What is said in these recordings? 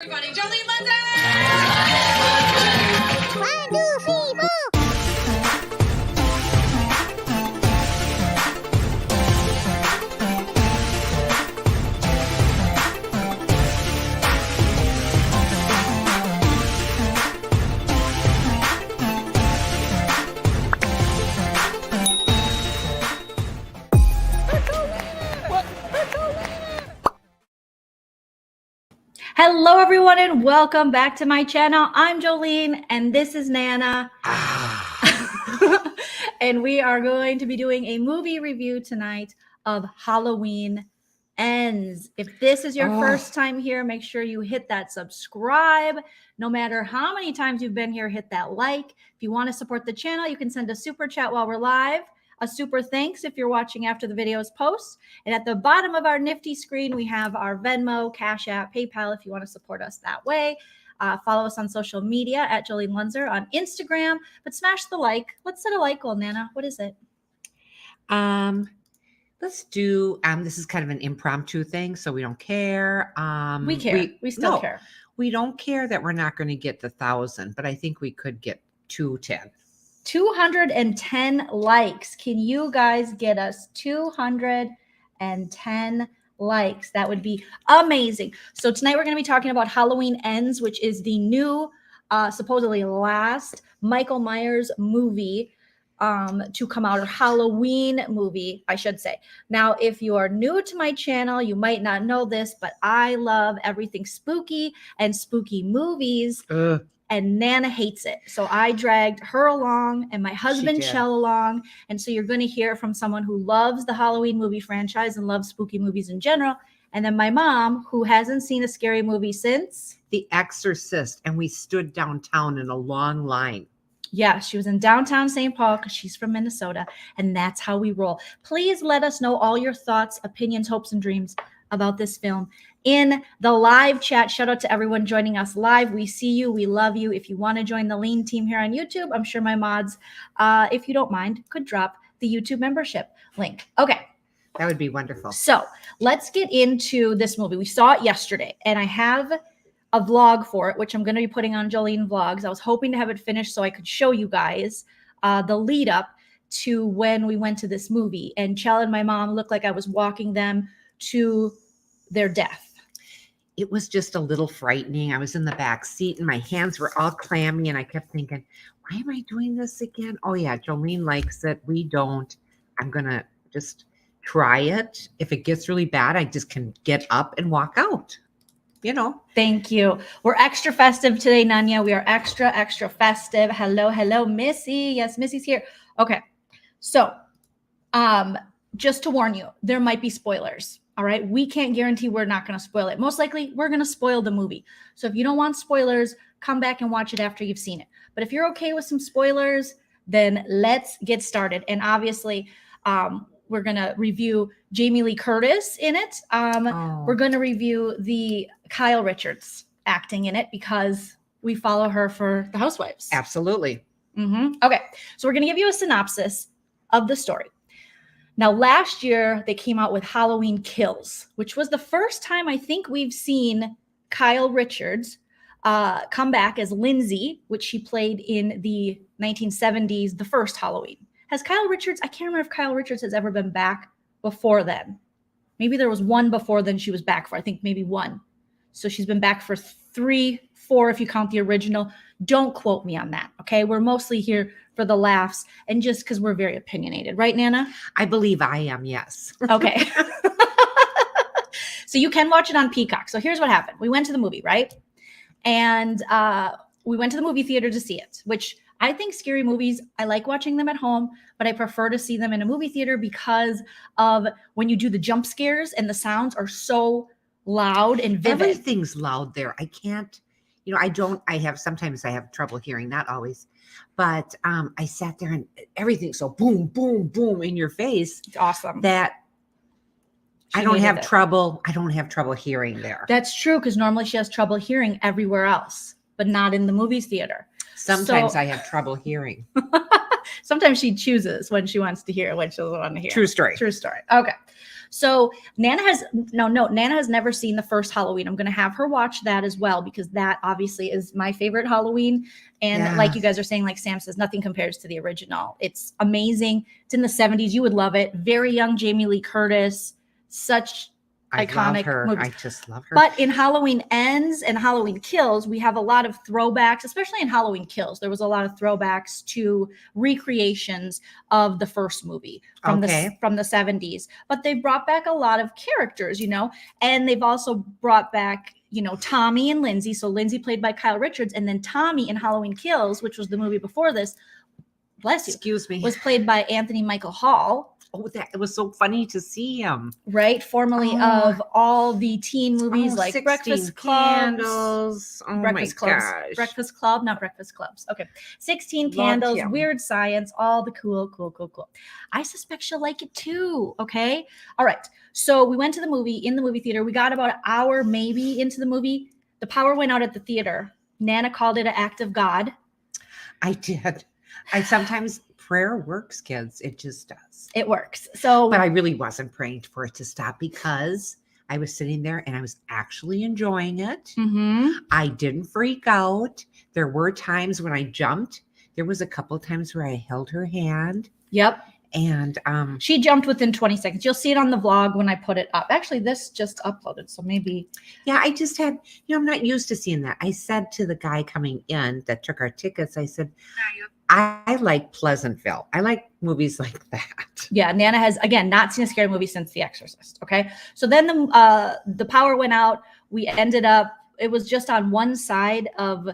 Everybody, Joleen Lunzer! 1, 2, 3, 4. Hello, everyone, and welcome back to my channel. I'm Joleen, and this is Nana. And we are going to be doing a movie review tonight of Halloween Ends. If this is your first time here, make sure you hit that subscribe. No matter how many times you've been here, hit that like. If you want to support the channel, you can send a super chat while we're live. A super thanks if you're watching after the videos post. And at the bottom of our nifty screen, we have our Venmo, Cash App, PayPal if you want to support us that way. Follow us on social media at Joleen Lunzer on Instagram. But smash the like. Let's set a like goal, Nana. What is it? Let's do, this is kind of an impromptu thing, so we don't care. We care. We still care. We don't care that we're not going to get the 1,000, but I think we could get 210. 210 likes. Can you guys get us 210 likes? That would be amazing. So tonight we're going to be talking about Halloween Ends, which is the new, supposedly last Michael Myers movie to come out, or Halloween movie, I should say. Now, if you are new to my channel, you might not know this, but I love everything spooky and spooky movies. And Nana hates it. So I dragged her along and my husband Shell along. And so you're going to hear from someone who loves the Halloween movie franchise and loves spooky movies in general. And then my mom, who hasn't seen a scary movie since The Exorcist. And we stood downtown in a long line. Yeah, she was in downtown St. Paul because she's from Minnesota. And that's how we roll. Please let us know all your thoughts, opinions, hopes, and dreams about this film in the live chat. Shout out to everyone joining us live. We see you. We love you. If you want to join the Lean team here on YouTube, I'm sure my mods, if you don't mind, could drop the YouTube membership link. Okay. That would be wonderful. So let's get into this movie. We saw it yesterday, and I have a vlog for it, which I'm going to be putting on Joleen Vlogs. I was hoping to have it finished so I could show you guys the lead up to when we went to this movie. And Chell and my mom looked like I was walking them to their death. It was just a little frightening. I was in the back seat and my hands were all clammy and I kept thinking, why am I doing this again? Oh yeah, Joleen likes it. We don't. I'm going to just try it. If it gets really bad, I just can get up and walk out. You know. Thank you. We're extra festive today, Nanya. We are extra festive. Hello, hello, Missy. Yes, Missy's here. Okay. So, just to warn you, there might be spoilers. All right. We can't guarantee we're not going to spoil it. Most likely we're going to spoil the movie. So if you don't want spoilers, come back and watch it after you've seen it. But if you're okay with some spoilers, then let's get started. And obviously, we're going to review Jamie Lee Curtis in it. We're going to review the Kyle Richards acting in it because we follow her for The Housewives. Absolutely. Okay. So we're going to give you a synopsis of the story. Now, last year, they came out with Halloween Kills, which was the first time I think we've seen Kyle Richards come back as Lindsay, which she played in the 1970s, the first Halloween. Has Kyle Richards, I can't remember if Kyle Richards has ever been back before then. Maybe there was one before then she was back for, I think maybe one. So she's been back for 3, 4 if you count the original. Don't quote me on that, okay? We're mostly here for the laughs and just because we're very opinionated. Right, Nana? I believe I am, yes. Okay. So you can watch it on Peacock. So here's what happened. We went to the movie, right? And we went to the movie theater to see it, which I think scary movies, I like watching them at home, but I prefer to see them in a movie theater because of when you do the jump scares and the sounds are so loud and vivid. Everything's loud there. I can't, sometimes I have trouble hearing, not always, but I sat there and everything's so boom, boom, boom in your face. It's awesome. That I don't have trouble hearing there. That's true, because normally she has trouble hearing everywhere else, but not in the movies theater. Sometimes I have trouble hearing. Sometimes she chooses when she wants to hear, when she doesn't want to hear. True story. True story. Okay. So Nana has Nana has never seen the first Halloween. I'm going to have her watch that as well because that obviously is my favorite Halloween. And like you guys are saying, like Sam says, nothing compares to the original. It's amazing. It's in the 70s. You would love it. Very young Jamie Lee Curtis. Such iconic movies. I just love her. But in Halloween Ends and Halloween Kills, we have a lot of throwbacks, especially in Halloween Kills. There was a lot of throwbacks to recreations of the first movie from the 70s. But they brought back a lot of characters, and they've also brought back Tommy and Lindsay. So Lindsay played by Kyle Richards, and then Tommy in Halloween Kills, which was the movie before this, excuse me, was played by Anthony Michael Hall. Oh, it was so funny to see him. Right, formerly of all the teen movies like 16 Breakfast Candles. Clubs. Breakfast Clubs. Gosh. Breakfast Club, not Breakfast Clubs. Okay. 16 Candles, Weird Science, all the cool. I suspect she'll like it too. Okay. All right. So we went to the movie in the movie theater. We got about an hour maybe into the movie. The power went out at the theater. Nana called it an act of God. I did. I sometimes prayer works, kids. It just does. It works. So, but I really wasn't praying for it to stop because I was sitting there and I was actually enjoying it. Mm-hmm. I didn't freak out. There were times when I jumped. There was a couple of times where I held her hand. Yep. And she jumped within 20 seconds. You'll see it on the vlog when I put it up. Actually, this just uploaded, so maybe. Yeah, I just had, I'm not used to seeing that. I said to the guy coming in that took our tickets, I said, I like Pleasantville. I like movies like that. Yeah, Nana has, again, not seen a scary movie since The Exorcist, okay? So then the power went out. We ended up, it was just on one side of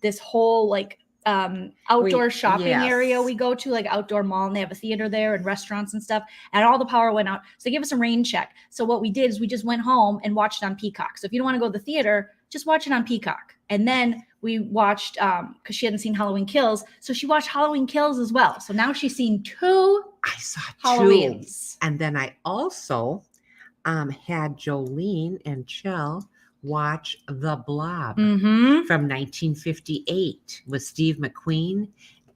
this whole, outdoor shopping area we go to, like outdoor mall, and they have a theater there and restaurants and stuff, and all the power went out. So they gave us a rain check. So what we did is we just went home and watched it on Peacock. So if you don't want to go to the theater, just watch it on Peacock. And then we watched, because she hadn't seen Halloween Kills, so she watched Halloween Kills as well. So now she's seen two. I saw Halloweens. And then I also had Joleen and Chell watch The Blob from 1958 with Steve McQueen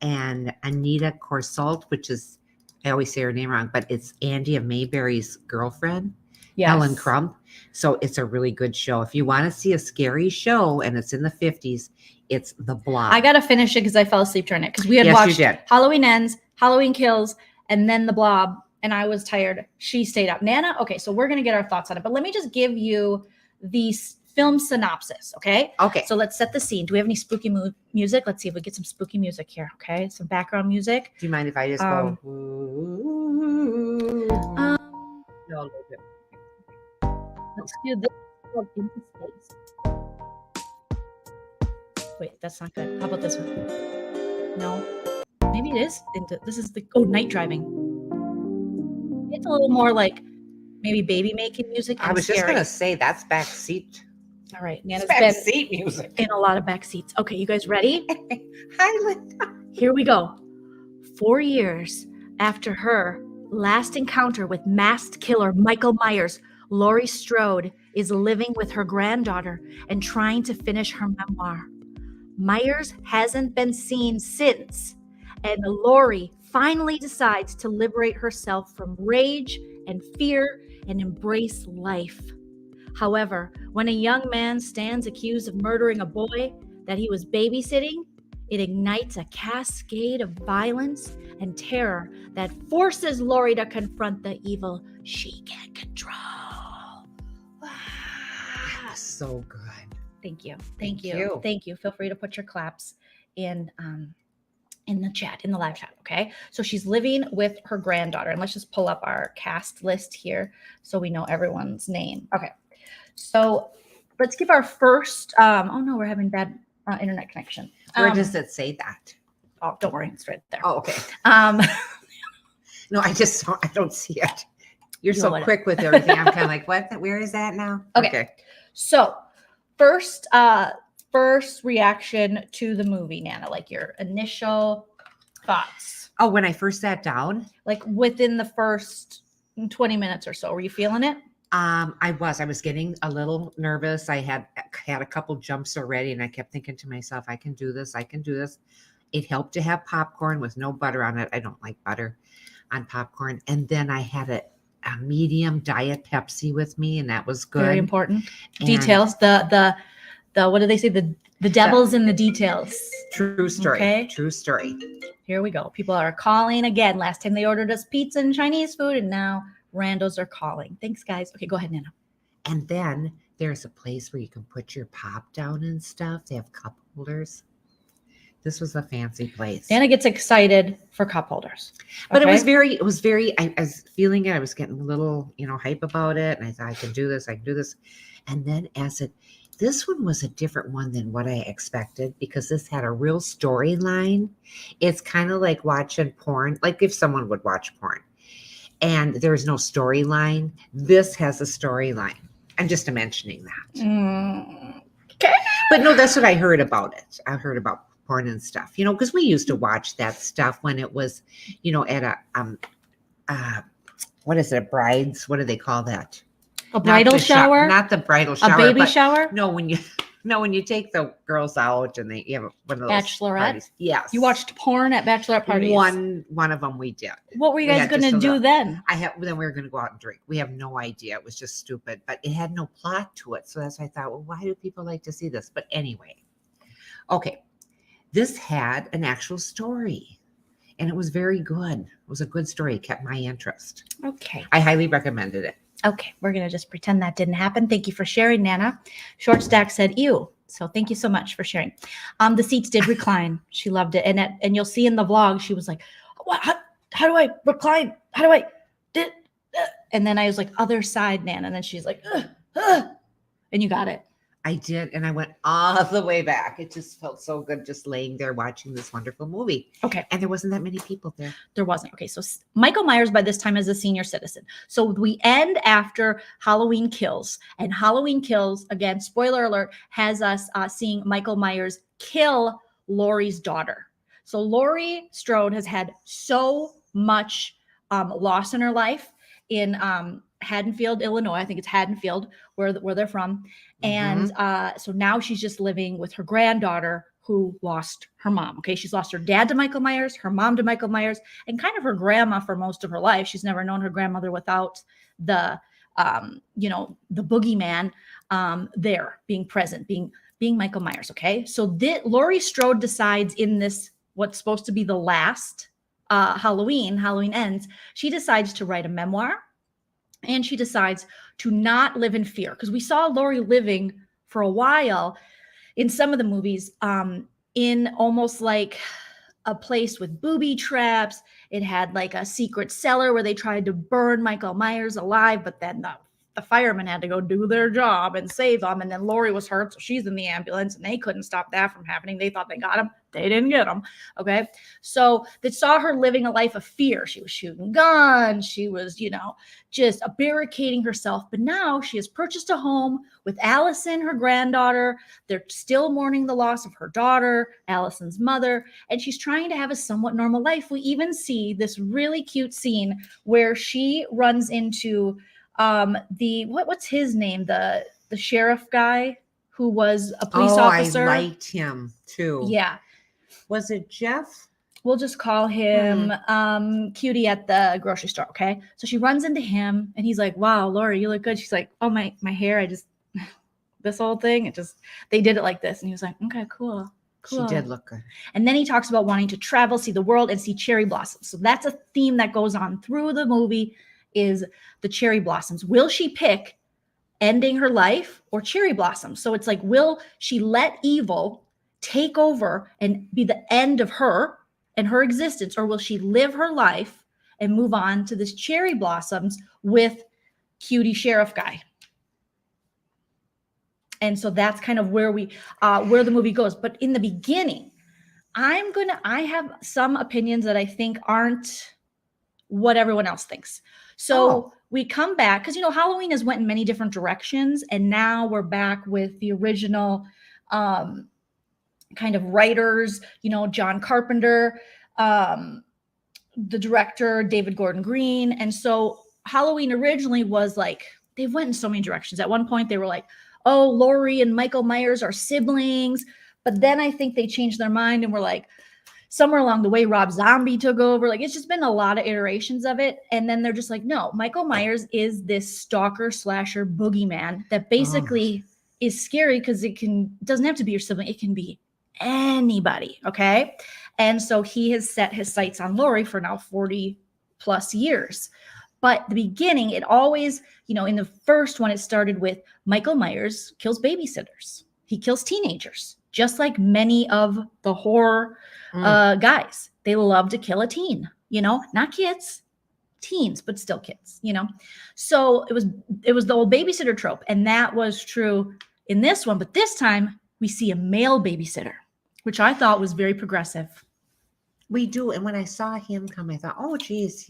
and Anita Corsault, which is, I always say her name wrong, but it's Andy of Mayberry's girlfriend, Helen Crump. So it's a really good show. If you want to see a scary show and it's in the 50s, it's The Blob. I got to finish it because I fell asleep during it because we had watched Halloween Ends, Halloween Kills, and then The Blob, and I was tired. She stayed up. Nana, okay, so we're going to get our thoughts on it, but let me just give you the film synopsis, okay? Okay. So let's set the scene. Do we have any spooky music? Let's see if we get some spooky music here, okay? Some background music. Do you mind if I just go? No, let's do this called Into Space. Wait, that's not good. How about this one? No. Maybe it is. This is the night driving. It's a little more like maybe baby making music. I was just going to say that's backseat. All right. Nana's backseat music. In a lot of back seats. Okay, you guys ready? Hi, Linda. Here we go. 4 years after her last encounter with masked killer Michael Myers, Laurie Strode is living with her granddaughter and trying to finish her memoir. Myers hasn't been seen since, and Laurie finally decides to liberate herself from rage and fear and embrace life. However, when a young man stands accused of murdering a boy that he was babysitting, it ignites a cascade of violence and terror that forces Laurie to confront the evil she can't control. That's so good. Thank you. Thank you. Feel free to put your claps in the chat, in the live chat, okay? So she's living with her granddaughter, and let's just pull up our cast list here so we know everyone's name. Okay, so let's give our first, oh no, we're having bad internet connection. Where does it say that? Oh, don't worry, it's right there. Oh, okay. No, I don't see it. You're so quick with everything. I'm kind of like, what? Where is that now? Okay. So first reaction to the movie, Nana, like your initial thoughts. Oh, when I first sat down? Like within the first 20 minutes or so, were you feeling it? I was getting a little nervous. I had a couple jumps already, and I kept thinking to myself, I can do this. It helped to have popcorn with no butter on it. I don't like butter on popcorn. And then I had a medium diet Pepsi with me, and that was good. Very important. And Details. The what do they say? The devil's in the details. True story. Okay. True story. Here we go. People are calling again. Last time they ordered us pizza and Chinese food, and now randos are calling. Thanks, guys. Okay, go ahead, Nana. And then there's a place where you can put your pop down and stuff. They have cup holders. This was a fancy place. Nana gets excited for cup holders. But Okay? it was very, I was feeling it. I was getting a little, hype about it. And I thought, I can do this. And then this one was a different one than what I expected because this had a real storyline. It's kind of like watching porn, like if someone would watch porn and there's no storyline. This has a storyline. I'm just mentioning that. Okay. But no, that's what I heard about it. I heard about porn and stuff, because we used to watch that stuff when it was, at a, what is it, a bride's, what do they call that? A bridal shower? Not the bridal shower. A baby shower? No, when you take the girls out and they have one of those Bachelorette? parties. Yes. You watched porn at bachelorette parties? One of them we did. What were you guys going to do then? Then we were going to go out and drink. We have no idea. It was just stupid, but it had no plot to it. So that's why I thought, well, why do people like to see this? But anyway, okay. This had an actual story and it was very good. It was a good story. It kept my interest. Okay. I highly recommended it. Okay. We're going to just pretend that didn't happen. Thank you for sharing, Nana. Short Stack said, ew. So thank you so much for sharing. The seats did recline. She loved it. And you'll see in the vlog, she was like, what? How do I recline? How do I? And then I was like, other side, Nana. And then she's like, and you got it. I did, and I went all the way back. It just felt so good just laying there watching this wonderful movie. Okay. And there wasn't that many people there. There wasn't. Okay, so Michael Myers by this time is a senior citizen. So we end after Halloween Kills. And Halloween Kills, again, spoiler alert, has us seeing Michael Myers kill Laurie's daughter. So Laurie Strode has had so much loss in her life in Haddonfield, Illinois. I think it's Haddonfield where they're from. And so now she's just living with her granddaughter who lost her mom. Okay. She's lost her dad to Michael Myers, her mom to Michael Myers, and kind of her grandma for most of her life. She's never known her grandmother without the boogeyman there being present, being Michael Myers. Okay. So Laurie Strode decides in this, what's supposed to be the last Halloween ends, she decides to write a memoir. And she decides to not live in fear because we saw Laurie living for a while in some of the movies in almost like a place with booby traps. It had like a secret cellar where they tried to burn Michael Myers alive, but then the firemen had to go do their job and save them. And then Laurie was hurt, so she's in the ambulance, and they couldn't stop that from happening. They thought they got him. They didn't get him. Okay. So they saw her living a life of fear. She was shooting guns. She was, just barricading herself. But now she has purchased a home with Allison, her granddaughter. They're still mourning the loss of her daughter, Allison's mother, and she's trying to have a somewhat normal life. We even see this really cute scene where she runs into what's his name? The sheriff guy who was a police officer. I liked him too. Yeah. Was it Jeff? We'll just call him Cutie at the grocery store. Okay. So she runs into him and he's like, wow, Laurie, you look good. She's like, oh, my hair, this whole thing, they did it like this. And he was like, okay, cool. She did look good. And then he talks about wanting to travel, see the world, and see cherry blossoms. So that's a theme that goes on through the movie is the cherry blossoms. Will she pick ending her life or cherry blossoms? So it's like, will she let evil take over and be the end of her and her existence, or will she live her life and move on to this cherry blossoms with Cutie sheriff guy? And so that's kind of where the movie goes. But in the beginning, I have some opinions that I think aren't what everyone else thinks. So we come back because, Halloween has went in many different directions. And now we're back with the original kind of writers, John Carpenter, the director, David Gordon Green. And so Halloween originally was like, they went in so many directions. At one point they were like, oh, Laurie and Michael Myers are siblings. But then I think they changed their mind and were like, somewhere along the way, Rob Zombie took over. Like, it's just been a lot of iterations of it. And then they're just like, no, Michael Myers is this stalker slasher boogeyman that basically is scary because it doesn't have to be your sibling. It can be anybody. Okay. And so he has set his sights on Laurie for now 40 plus years. But the beginning, it always, in the first one, it started with Michael Myers kills babysitters. He kills teenagers, just like many of the horror guys. They love to kill a teen, not kids, teens, but still kids, So it was the old babysitter trope. And that was true in this one. But this time we see a male babysitter, which I thought was very progressive. We do. And when I saw him come, I thought, oh, geez,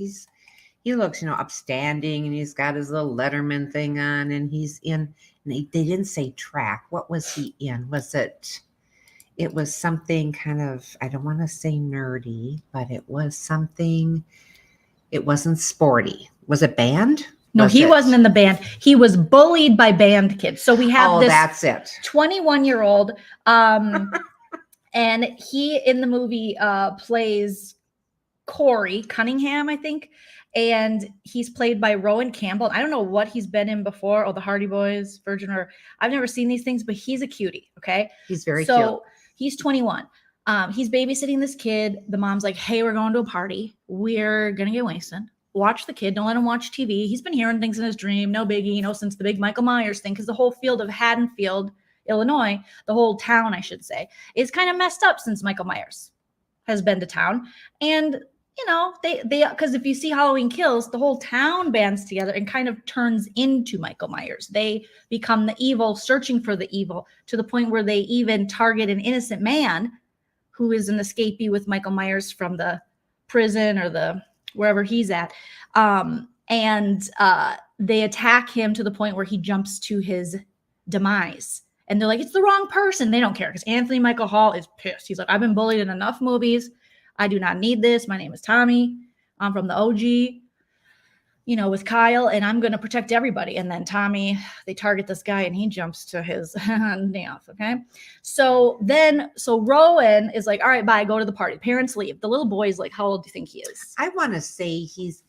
he looks, upstanding, and he's got his little Letterman thing on, and he's in, and they didn't say track. What was he in? It was something kind of, I don't want to say nerdy, but it was something, it wasn't sporty. Was it band? No, he wasn't in the band. He was bullied by band kids. So we have this that's it. 21-year-old, and he in the movie plays Corey Cunningham, I think. And he's played by Rowan Campbell. I don't know what he's been in before. The Hardy Boys, Virgin, or I've never seen these things, but he's a cutie. Okay. He's very cute. So he's 21. He's babysitting this kid. The mom's like, hey, we're going to a party. We're going to get wasted. Watch the kid. Don't let him watch TV. He's been hearing things in his dream. No biggie, since the big Michael Myers thing, because the whole field of Haddonfield, Illinois, the whole town, I should say, is kind of messed up since Michael Myers has been to town. And they because if you see Halloween Kills, the whole town bands together and kind of turns into Michael Myers. They become the evil, searching for the evil, to the point where they even target an innocent man who is an escapee with Michael Myers from the prison or the wherever he's at. And they attack him to the point where he jumps to his demise. And they're like, it's the wrong person. They don't care, because Anthony Michael Hall is pissed. He's like, I've been bullied in enough movies. I do not need this. My name is Tommy. I'm from the OG, with Kyle, and I'm going to protect everybody. And then Tommy, they target this guy and he jumps to his death. Okay. So Rowan is like, all right, bye, go to the party. Parents leave. The little boy is like, how old do you think he is? I want to say he's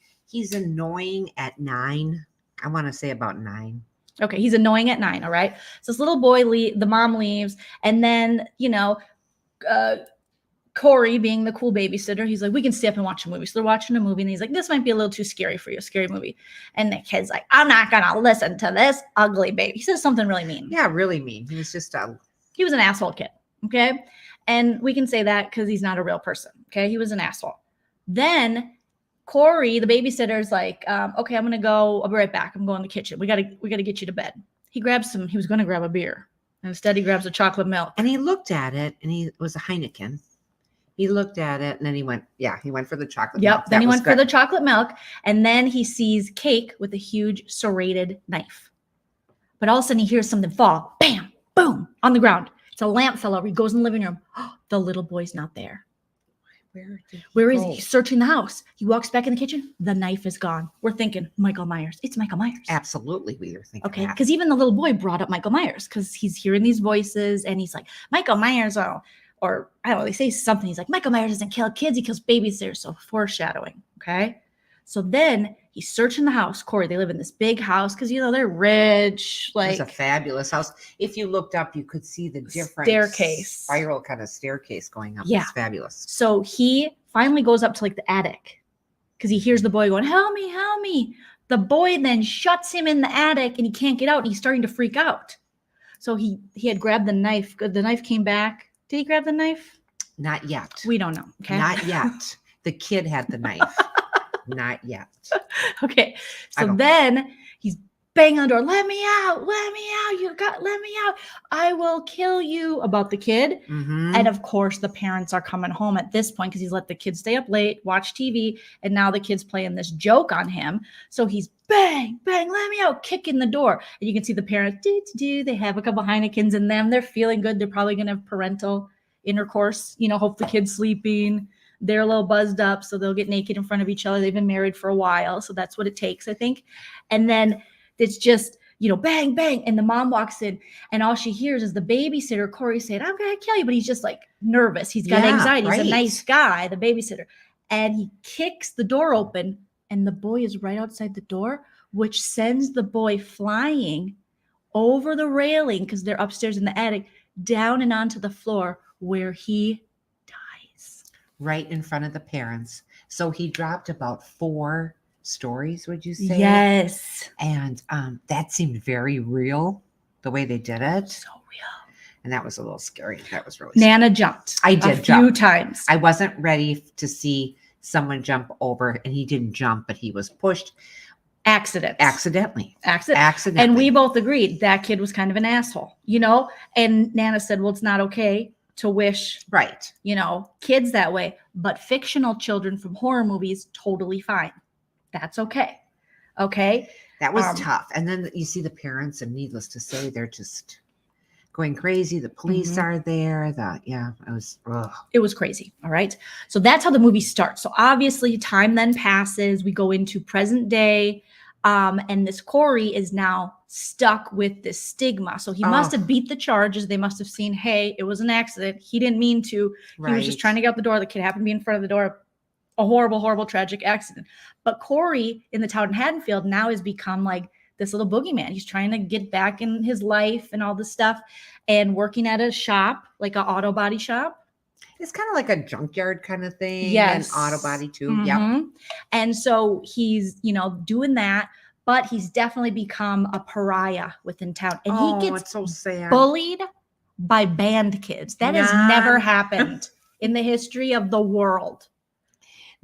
annoying at 9. I want to say about 9. Okay. He's annoying at 9. All right. So this little boy, the mom leaves. And then, Corey, being the cool babysitter, he's like, we can stay up and watch a movie. So they're watching a movie, and he's like, this might be a little too scary for you, a scary movie. And the kid's like, I'm not going to listen to this ugly baby. He says something really mean. Yeah, really mean. He was he was an asshole kid. Okay. And we can say that because he's not a real person. Okay. He was an asshole. Then Corey, the babysitter, is like, okay, I'm going to go. I'll be right back. I'm going to the kitchen. We got to get you to bed. He was going to grab a beer. And instead he grabs a chocolate milk. And he looked at it, and it was a Heineken. He looked at it, and then he went for the chocolate milk. Yep. Then he went for the chocolate milk, and then he sees cake with a huge serrated knife. But all of a sudden he hears something fall. Bam, boom, on the ground. It's a lamp fell over. He goes in the living room. Oh, the little boy's not there. Where is he? He's searching the house. He walks back in the kitchen. The knife is gone. We're thinking Michael Myers. It's Michael Myers. Absolutely, we were thinking. Okay, because even the little boy brought up Michael Myers because he's hearing these voices, and he's like, Michael Myers, or I don't know, they say something. He's like, Michael Myers doesn't kill kids. He kills babysitters. So foreshadowing. Okay. So then he's searching the house. Corey, they live in this big house because, they're rich. Like, it's a fabulous house. If you looked up, you could see the different spiral kind of staircase going up. Yeah. It's fabulous. So he finally goes up to like the attic because he hears the boy going, help me, help me. The boy then shuts him in the attic and he can't get out, and he's starting to freak out. So he had grabbed the knife. The knife came back. Did he grab the knife? Not yet. We don't know. Okay. Not yet. The kid had the knife. Not yet. Okay. So then he's banging on the door. Let me out. Let me out. Let me out. I will kill you, about the kid. Mm-hmm. And of course, the parents are coming home at this point because he's let the kids stay up late, watch TV. And now the kid's playing this joke on him. So he's bang, bang, let me out, kicking the door. And you can see the parents, they have a couple Heinekens in them. They're feeling good. They're probably going to have parental intercourse, hope the kid's sleeping. They're a little buzzed up, so they'll get naked in front of each other. They've been married for a while, so that's what it takes, I think. And then it's just, bang, bang. And the mom walks in and all she hears is the babysitter, Corey, saying, I'm going to kill you. But he's just like nervous. He's got anxiety. He's a nice guy, the babysitter. And he kicks the door open and the boy is right outside the door, which sends the boy flying over the railing because they're upstairs in the attic, down and onto the floor where he dies. Right in front of the parents. So he dropped about 4 stories, would you say? Yes. And that seemed very real, the way they did it. So real. And that was a little scary. That was really Nana jumped. I did a few times. I wasn't ready to see someone jump over, and he didn't jump, but he was pushed. Accidentally. And we both agreed that kid was kind of an asshole, And Nana said, well, it's not okay to wish, right, kids that way. But fictional children from horror movies, totally fine. That's okay. Okay. That was tough. And then you see the parents, and needless to say, they're just going crazy. The police are there. It was crazy. All right. So that's how the movie starts. So obviously time then passes. We go into present day. And this Corey is now stuck with this stigma. So he must have beat the charges. They must have seen, hey, it was an accident. He didn't mean to. He was just trying to get out the door. The kid happened to be in front of the door. A horrible, horrible, tragic accident. But Corey in the town in Haddonfield now has become like this little boogeyman. He's trying to get back in his life and all this stuff, and working at a shop, like an auto body shop. It's kind of like a junkyard kind of thing. Yes. And auto body too. Yeah. And so he's, doing that, but he's definitely become a pariah within town. And he gets it's so sad. bullied by band kids. That has never happened in the history of the world.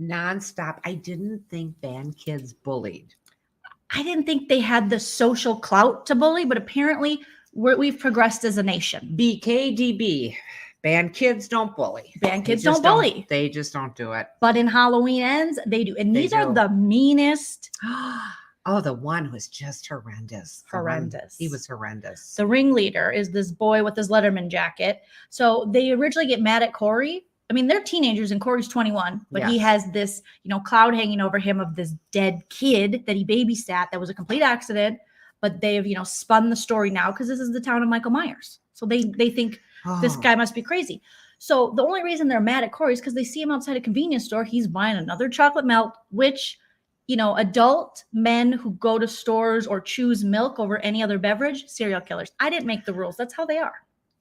Nonstop. I didn't think band kids bullied. I didn't think they had the social clout to bully, but apparently we've progressed as a nation. BKDB. Band kids don't bully. Band kids don't bully. They just don't do it. But in Halloween Ends, they do. And these are the meanest. Oh, the one was just horrendous. He was horrendous. The ringleader is this boy with his Letterman jacket. So they originally get mad at Corey. I mean, they're teenagers and Corey's 21, but he has this, cloud hanging over him of this dead kid that he babysat. That was a complete accident, but they've, spun the story now because this is the town of Michael Myers. So they think this guy must be crazy. So the only reason they're mad at Corey is because they see him outside a convenience store. He's buying another chocolate melt, which, adult men who go to stores or choose milk over any other beverage, serial killers. I didn't make the rules. That's how they are.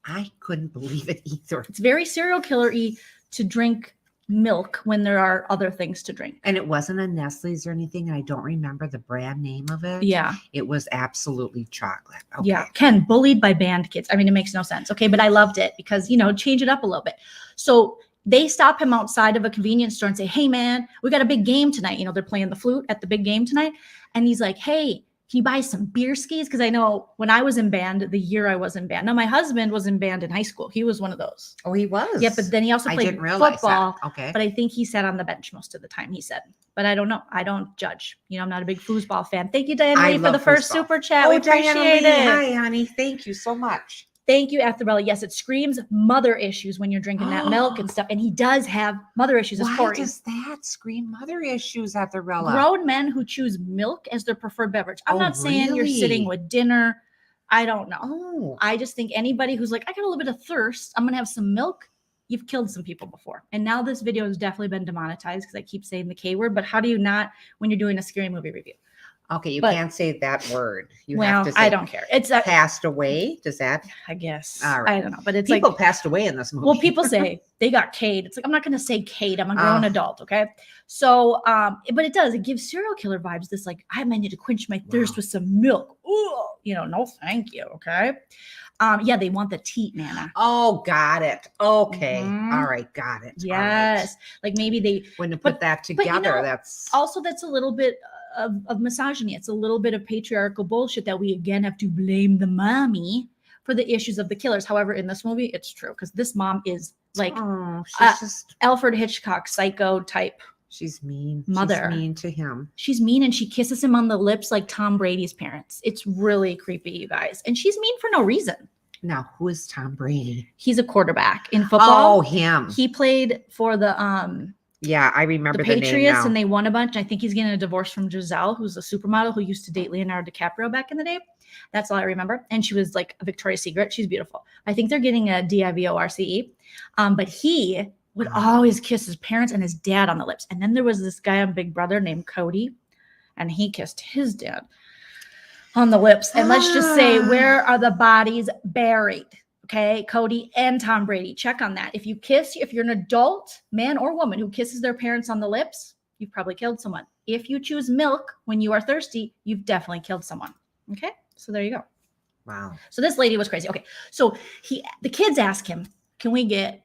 I couldn't believe it either. It's very serial killer-y to drink milk when there are other things to drink. And it wasn't a Nestle's or anything. I don't remember the brand name of it. Yeah. It was absolutely chocolate. Okay. Yeah. Ken, bullied by band kids. I mean, it makes no sense. Okay. But I loved it because, change it up a little bit. So they stop him outside of a convenience store and say, hey, man, we got a big game tonight. They're playing the flute at the big game tonight. And he's like, hey, can you buy some beer skis? Because I know when I was in band, the year I was in band. Now, my husband was in band in high school. He was one of those. Oh, he was? Yeah, but then he also played football. Okay. But I think he sat on the bench most of the time, he said. But I don't know. I don't judge. I'm not a big foosball fan. Thank you, Diane Lee, for the first super chat. We appreciate it. Hi, honey. Thank you so much. Thank you, Athabella. Yes, it screams mother issues when you're drinking that milk and stuff. And he does have mother issues. Why does that scream mother issues, Athabella? Grown men who choose milk as their preferred beverage. I'm not saying you're sitting with dinner. I don't know. Oh. I just think anybody who's like, I got a little bit of thirst, I'm going to have some milk. You've killed some people before. And now this video has definitely been demonetized because I keep saying the K word. But how do you not when you're doing a scary movie review? Okay, you can't say that word. You have to say I don't care. It's passed away. Does that? I guess. All right. I don't know, but it's people passed away in this movie. Well, people say they got K'd. It's like, I'm not going to say K'd. I'm a grown adult. Okay. So, but it does. It gives serial killer vibes. This like, I might need to quench my thirst with some milk. Ooh, no, thank you. Okay. Yeah, they want the teat, Nana. Oh, got it. Okay. All right, got it. Yes. Right. Like maybe they wouldn't put that together. That's a little bit of misogyny. It's a little bit of patriarchal bullshit that we again have to blame the mommy for the issues of the killers. However, in this movie, it's true because this mom is like she's just Alfred Hitchcock psycho type. She's mean. Mother. She's mean to him. She's mean and she kisses him on the lips like Tom Brady's parents. It's really creepy, you guys. And she's mean for no reason. Now, who is Tom Brady? He's a quarterback in football. Oh, him. He played for the Yeah, I The remember the name Patriots, now. and they won a bunch. I think he's getting a divorce from Giselle, who's a supermodel who used to date Leonardo DiCaprio back in the day. That's all I remember. And she was like a Victoria's Secret. She's beautiful. I think they're getting a DIVORCE. But he would always kiss his parents and his dad on the lips. And then there was this guy on Big Brother named Cody, and he kissed his dad on the lips. And let's just say, where are the bodies buried? Okay, Cody and Tom Brady, check on that. If you're an adult, man or woman, who kisses their parents on the lips, you've probably killed someone. If you choose milk when you are thirsty, you've definitely killed someone. Okay, so there you go. Wow. So this lady was crazy. Okay, so the kids ask him, can we get,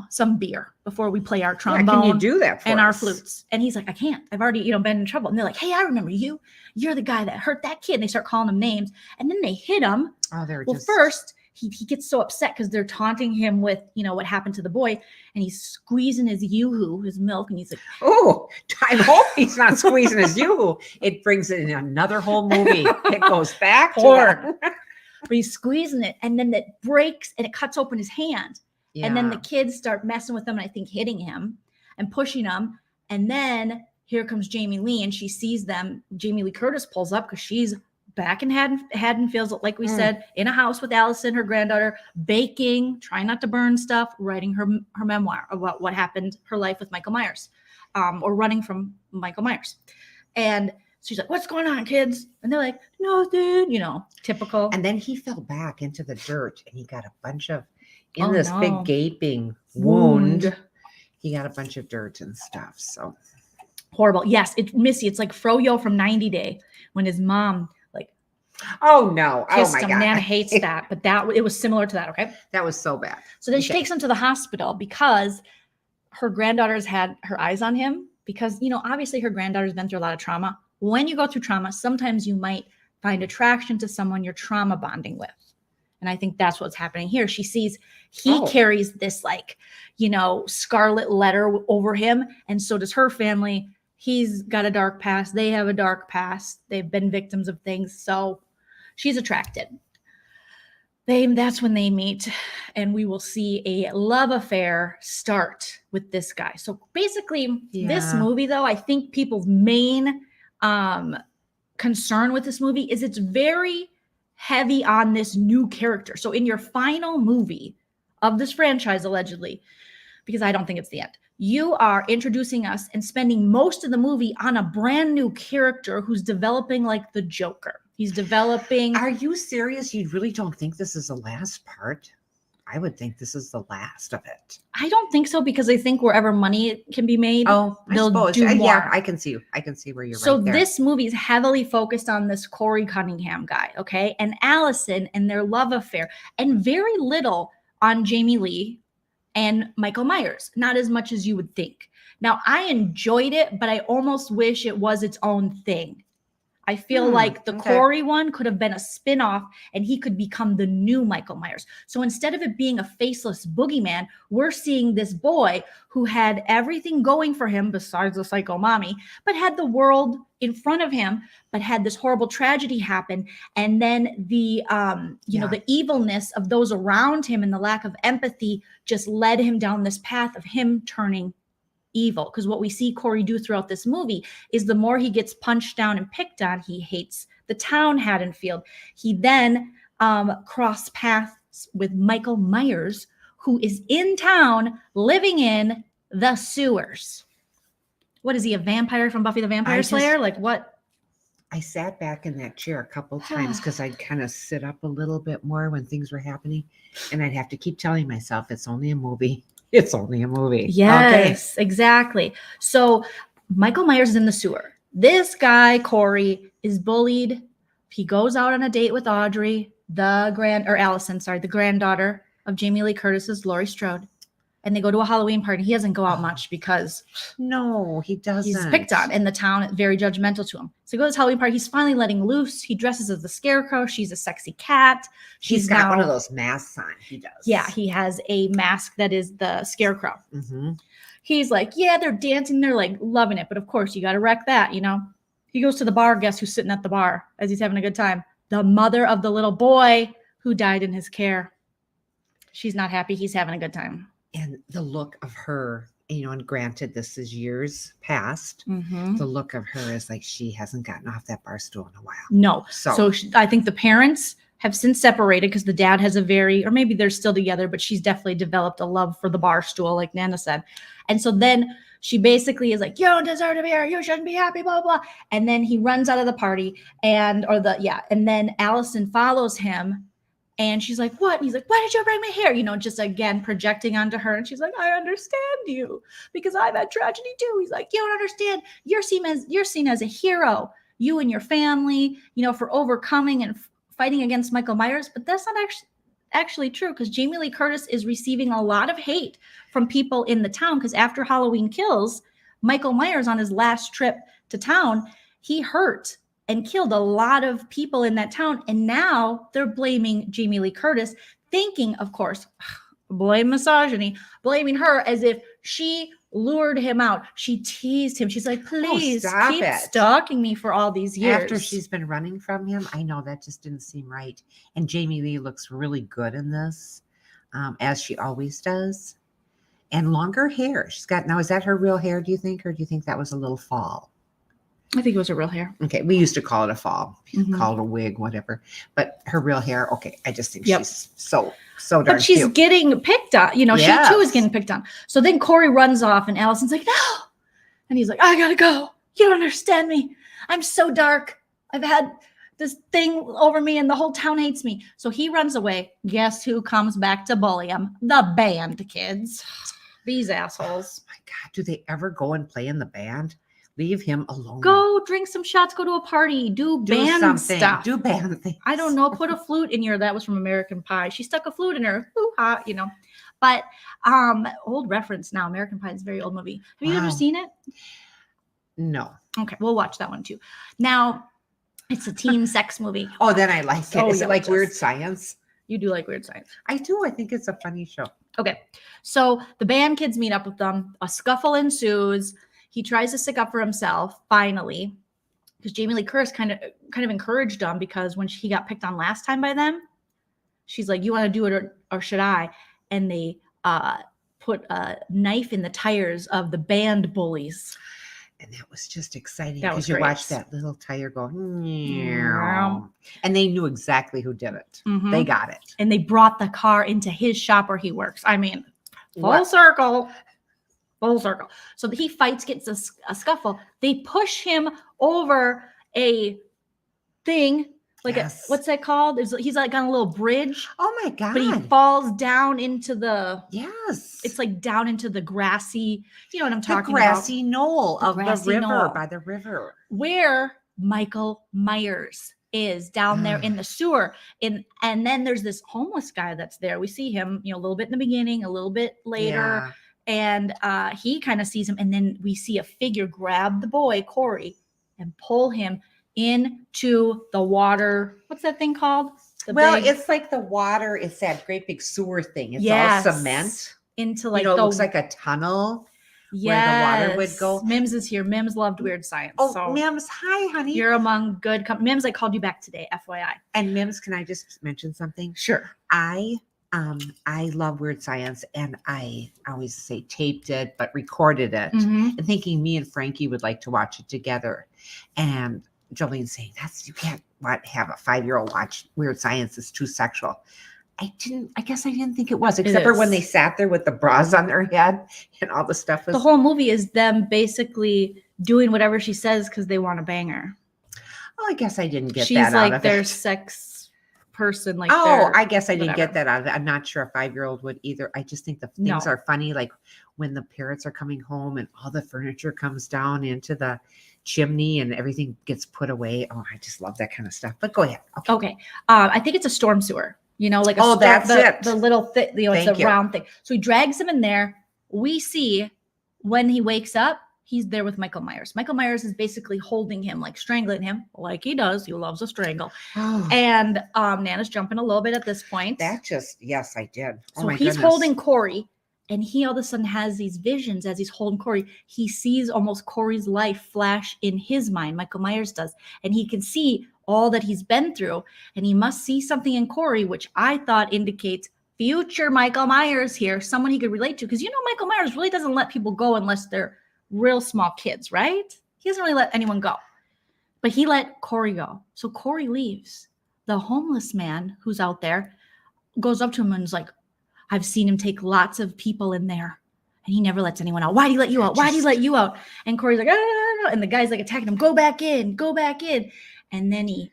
some beer before we play our trombone? Can you do that for and us? our flutes? And he's like, I can't. I've already, been in trouble. And they're like, hey, I remember you. You're the guy that hurt that kid. And they start calling him names, and then they hit him. Oh, they're well, just first he gets so upset because they're taunting him with, what happened to the boy, and he's squeezing his yoo-hoo, his milk, and he's like, oh, I hope he's not squeezing his yoo-hoo. It brings it in another whole movie. It goes back to porn. But he's squeezing it, and then it breaks and it cuts open his hand. Yeah. And then the kids start messing with him, and I think hitting him and pushing him. And then here comes Jamie Lee, and she sees them. Jamie Lee Curtis pulls up because she's back in Haddonfield, like we said, in a house with Allison, her granddaughter, baking, trying not to burn stuff, writing her memoir about what happened, her life with Michael Myers, or running from Michael Myers. And she's like, what's going on, kids? And they're like, nothing, typical. And then he fell back into the dirt, and he got a bunch of, big gaping wound. He got a bunch of dirt and stuff. So horrible. Yes, Missy, it's like Froyo from 90 Day when his mom oh no, kissed oh my him. God. Nana hates that, but it was similar to that. Okay, that was so bad. So then she takes him to the hospital because her granddaughter's had her eyes on him because obviously her granddaughter's been through a lot of trauma. When you go through trauma, sometimes you might find attraction to someone you're trauma bonding with. And I think that's what's happening here. She sees he carries this scarlet letter over him. And so does her family. He's got a dark past. They have a dark past. They've been victims of things. So she's attracted. That's when they meet. And we will see a love affair start with this guy. So basically, this movie, though, I think people's main concern with this movie is it's very heavy on this new character. So in your final movie of this franchise, allegedly, because I don't think it's the end, you are introducing us and spending most of the movie on a brand new character who's developing like the Joker. He's developing. Are you serious? You really don't think this is the last part? I would think this is the last of it. I don't think so, because I think wherever money can be made, they'll do more. Yeah, I can see where you're so right there. This movie is heavily focused on this Corey Cunningham guy, okay, and Allison and their love affair, and very little on Jamie Lee and Michael Myers. Not as much as you would think. Now, I enjoyed it, but I almost wish it was its own thing. I feel like the Corey one could have been a spinoff, and he could become the new Michael Myers. So instead of it being a faceless boogeyman, we're seeing this boy who had everything going for him besides the psycho mommy, but had the world in front of him, but had this horrible tragedy happen. And then the, the evilness of those around him and the lack of empathy just led him down this path of him turning evil. Because what we see Corey do throughout this movie is the more he gets punched down and picked on, he hates the town Haddonfield. He then crossed paths with Michael Myers, who is in town living in the sewers. What is he, a vampire from Buffy the Vampire Slayer? Like what? I sat back in that chair a couple of times because I'd kind of sit up a little bit more when things were happening, and I'd have to keep telling myself it's only a movie. It's only a movie. Yes, okay. So Michael Myers is in the sewer. This guy, Corey, is bullied. He goes out on a date with Audrey, the granddaughter of Jamie Lee Curtis's Laurie Strode. And they go to a Halloween party. He doesn't go out much because no, he doesn't. He's picked on, and the town is very judgmental to him. So he goes to this Halloween party. He's finally letting loose. He dresses as the Scarecrow. She's a sexy cat. He's got one of those masks on. He does. Yeah, he has a mask that is the Scarecrow. Mm-hmm. He's like, yeah, they're dancing. They're like loving it. But of course, you got to wreck that, He goes to the bar. Guess who's sitting at the bar as he's having a good time? The mother of the little boy who died in his care. She's not happy. He's having a good time. And the look of her and granted, this is years past. Mhm. The look of her is like she hasn't gotten off that bar stool in a while. No. So I think the parents have since separated because the dad has or maybe they're still together, but she's definitely developed a love for the bar stool, like Nana said. And so then she basically is like, you don't deserve to be here. You shouldn't be happy, blah, blah. And then he runs out of the party and then Allison follows him and she's like, what? And he's like, why did you bring me here? Just again, projecting onto her. And she's like, I understand you because I've had tragedy too. He's like, you don't understand. You're seen as a hero, you and your family, for overcoming and fighting against Michael Myers. But that's not actually true because Jamie Lee Curtis is receiving a lot of hate from people in the town because after Halloween Kills, Michael Myers on his last trip to town, he hurt and killed a lot of people in that town. And now they're blaming Jamie Lee Curtis, thinking, of course, blame misogyny, blaming her as if she lured him out. She teased him. She's like, please keep stalking me for all these years. After she's been running from him, I know that just didn't seem right. And Jamie Lee looks really good in this, as she always does. And longer hair. Now, is that her real hair, do you think? Or do you think that was a little fall? I think it was her real hair. Okay, we used to call it a fall. Call it a wig, whatever. But her real hair, okay, I just think she's so darn But she's cute. getting picked on. She too is getting picked on. So then Corey runs off and Allison's like, no. And he's like, I gotta go. You don't understand me. I'm so dark. I've had this thing over me and the whole town hates me. So he runs away. Guess who comes back to bully him? The band kids. These assholes. Oh my God, do they ever go and play in the band? Leave him alone. Go drink some shots, go to a party, do band something. stuff. Do band things. I don't know. Put a flute in your, that was from American Pie. She stuck a flute in her. Hoo-ha, But old reference now. American Pie is a very old movie. Have you ever seen it? No. Okay, we'll watch that one too. Now, it's a teen sex movie. Oh, then I like it. Oh, Is yeah, it like Weird Science? You do like Weird Science. I do. I think it's a funny show. Okay, so the band kids meet up with them. A scuffle ensues. He tries to stick up for himself, finally, because Jamie Lee Curtis kind of encouraged him because when he got picked on last time by them, she's like, you want to do it or should I? And they put a knife in the tires of the band bullies. And that was just exciting That was because you great. watched that little tire go, meow. And they knew exactly who did it. Mhm. They got it. And they brought the car into his shop where he works. I mean, full circle. Full circle. So he fights, gets a scuffle. They push him over a thing, like what's that called? He's like on a little bridge. Oh my God. But he falls down into the, yes. It's like down into the grassy, you know what I'm talking the grassy about? knoll of the river, knoll. by the river. Where Michael Myers is down there in the sewer. And then there's this homeless guy that's there. We see him, a little bit in the beginning, a little bit later. Yeah. And he kind of sees him. And then we see a figure grab the boy, Corey, and pull him into the water. What's that thing called? It's like the water. It's that great big sewer thing. It's all cement. Into like it looks like a tunnel where the water would go. Mims is here. Mims loved Weird Science. Oh, so Mims. Hi, honey. you're among good Mims, I called you back today, FYI. And Mims, can I just mention something? Sure. I love Weird Science, and I always say taped it, but recorded it, Mhm. and thinking me and Frankie would like to watch it together. And Joleen saying, you can't have a 5-year-old watch Weird Science. It's too sexual. I guess I didn't think it was, except for when they sat there with the bras on their head and all the stuff was. The whole movie is them basically doing whatever she says because they want to bang her. Oh, I guess I didn't get She's that out like of their it. sex person. Like, I guess I didn't whatever. get that out of it. I'm not sure a 5-year-old would either. I just think the things are funny, like when the parents are coming home and all the furniture comes down into the chimney and everything gets put away. Oh, I just love that kind of stuff. But go ahead. Okay. I think it's a storm sewer. Like that's it. The little thing. It's a round thing. So he drags him in there. We see when he wakes up, he's there with Michael Myers. Michael Myers is basically holding him, like strangling him, like he does. He loves a strangle. Oh. And Nana's jumping a little bit at this point. Yes, I did. So he's holding Corey, and he all of a sudden has these visions as he's holding Corey. He sees almost Corey's life flash in his mind. Michael Myers does. And he can see all that he's been through, and he must see something in Corey, which I thought indicates future Michael Myers here, someone he could relate to. Because Michael Myers really doesn't let people go unless they're real small kids, right? He doesn't really let anyone go. But he let Corey go. So Corey leaves. The homeless man who's out there goes up to him and is like, I've seen him take lots of people in there. And he never lets anyone out. Why'd he let you out? Why'd he let you out? And Corey's like, ah, and the guy's like attacking him. Go back in. Go back in. And then he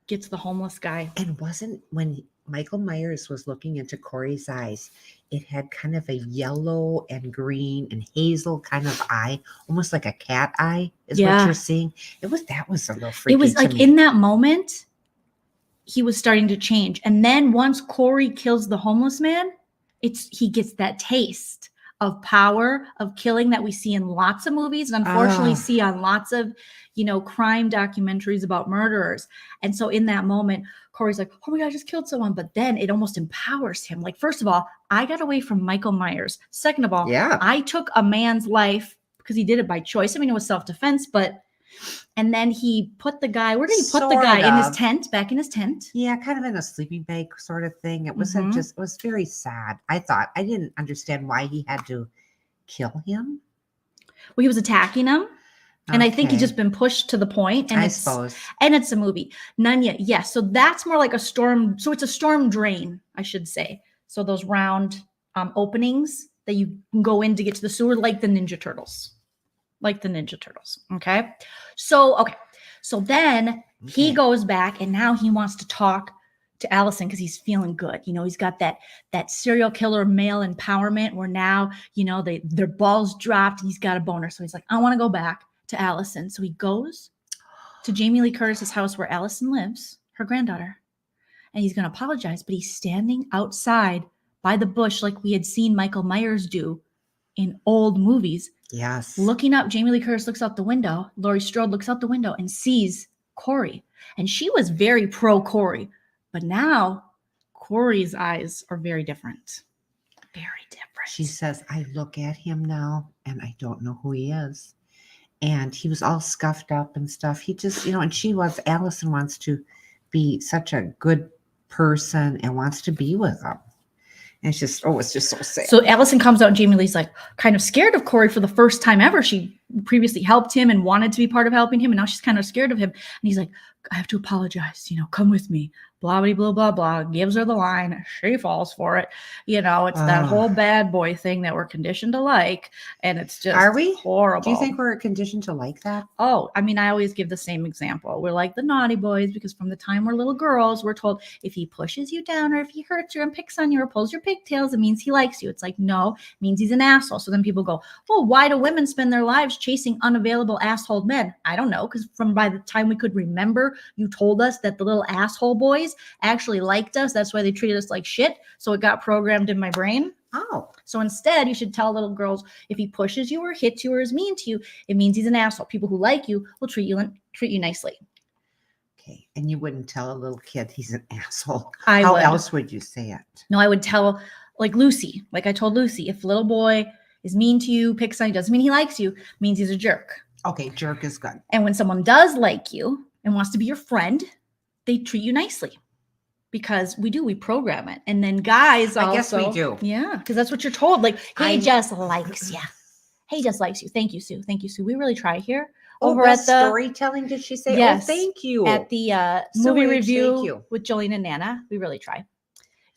gets the homeless guy. And wasn't when Michael Myers was looking into Corey's eyes, it had kind of a yellow and green and hazel kind of eye, almost like a cat eye is what you're seeing. That was a little freaky. It was to like me. in that moment, he was starting to change. And then once Corey kills the homeless man, he gets that taste of power, of killing that we see in lots of movies and unfortunately see on lots of, crime documentaries about murderers. And so in that moment, Corey's like, oh my God, I just killed someone. But then it almost empowers him. Like, first of all, I got away from Michael Myers. Second of all, I took a man's life because he did it by choice. I mean, it was self-defense, and then he put the guy, where did he put the guy? In his tent, back in his tent? Yeah, kind of in a sleeping bag sort of thing. It wasn't it was very sad. I didn't understand why he had to kill him. Well, he was attacking him. And I think he's just been pushed to the point. And I suppose. And it's a movie. Nunya, yes. So that's more like a storm. So it's a storm drain, I should say. So those round openings that you can go in to get to the sewer, like the Ninja Turtles. Okay. So then he goes back and now he wants to talk to Allison because he's feeling good. He's got that serial killer male empowerment where now, their balls dropped and he's got a boner. So he's like, I want to go back to Allison. So he goes to Jamie Lee Curtis's house where Allison lives, her granddaughter. And he's going to apologize, but he's standing outside by the bush like we had seen Michael Myers do in old movies. Yes. Looking up, Jamie Lee Curtis looks out the window. Laurie Strode looks out the window and sees Corey. And she was very pro Corey. But now Corey's eyes are very different. Very different. She says, I look at him now and I don't know who he is. And he was all scuffed up and stuff. He just, and Allison wants to be such a good person and wants to be with him. And it's just so sad. So Allison comes out and Jamie Lee's like kind of scared of Corey for the first time ever. She previously helped him and wanted to be part of helping him. And now she's kind of scared of him. And he's like, I have to apologize, come with me. Blah, blah, blah, blah, blah. Gives her the line. She falls for it. It's that whole bad boy thing that we're conditioned to like. And it's just horrible. Do you think we're conditioned to like that? Oh, I mean, I always give the same example. We're like the naughty boys because from the time we're little girls, we're told if he pushes you down or if he hurts you and picks on you or pulls your pigtails, it means he likes you. It's like, no, it means he's an asshole. So then people go, well, why do women spend their lives chasing unavailable asshole men? I don't know. Because by the time we could remember, you told us that the little asshole boys actually liked us. That's why they treated us like shit. So it got programmed in my brain. Oh. So instead, you should tell little girls if he pushes you or hits you or is mean to you, it means he's an asshole. People who like you will treat you nicely. Okay. And you wouldn't tell a little kid he's an asshole. How else would you say it? No, I would tell like Lucy. Like I told Lucy, if a little boy is mean to you, picks on you, doesn't mean he likes you, means he's a jerk. Okay, jerk is good. And when someone does like you and wants to be your friend, they treat you nicely. Because we program it. And then guys also. I guess we do. Yeah, because that's what you're told. Like, he just likes you. He just likes you. Thank you, Sue. Thank you, Sue. We really try here. Over at the storytelling, did she say? Yes, oh, thank you. At the movie review with Joleen and Nana. We really try.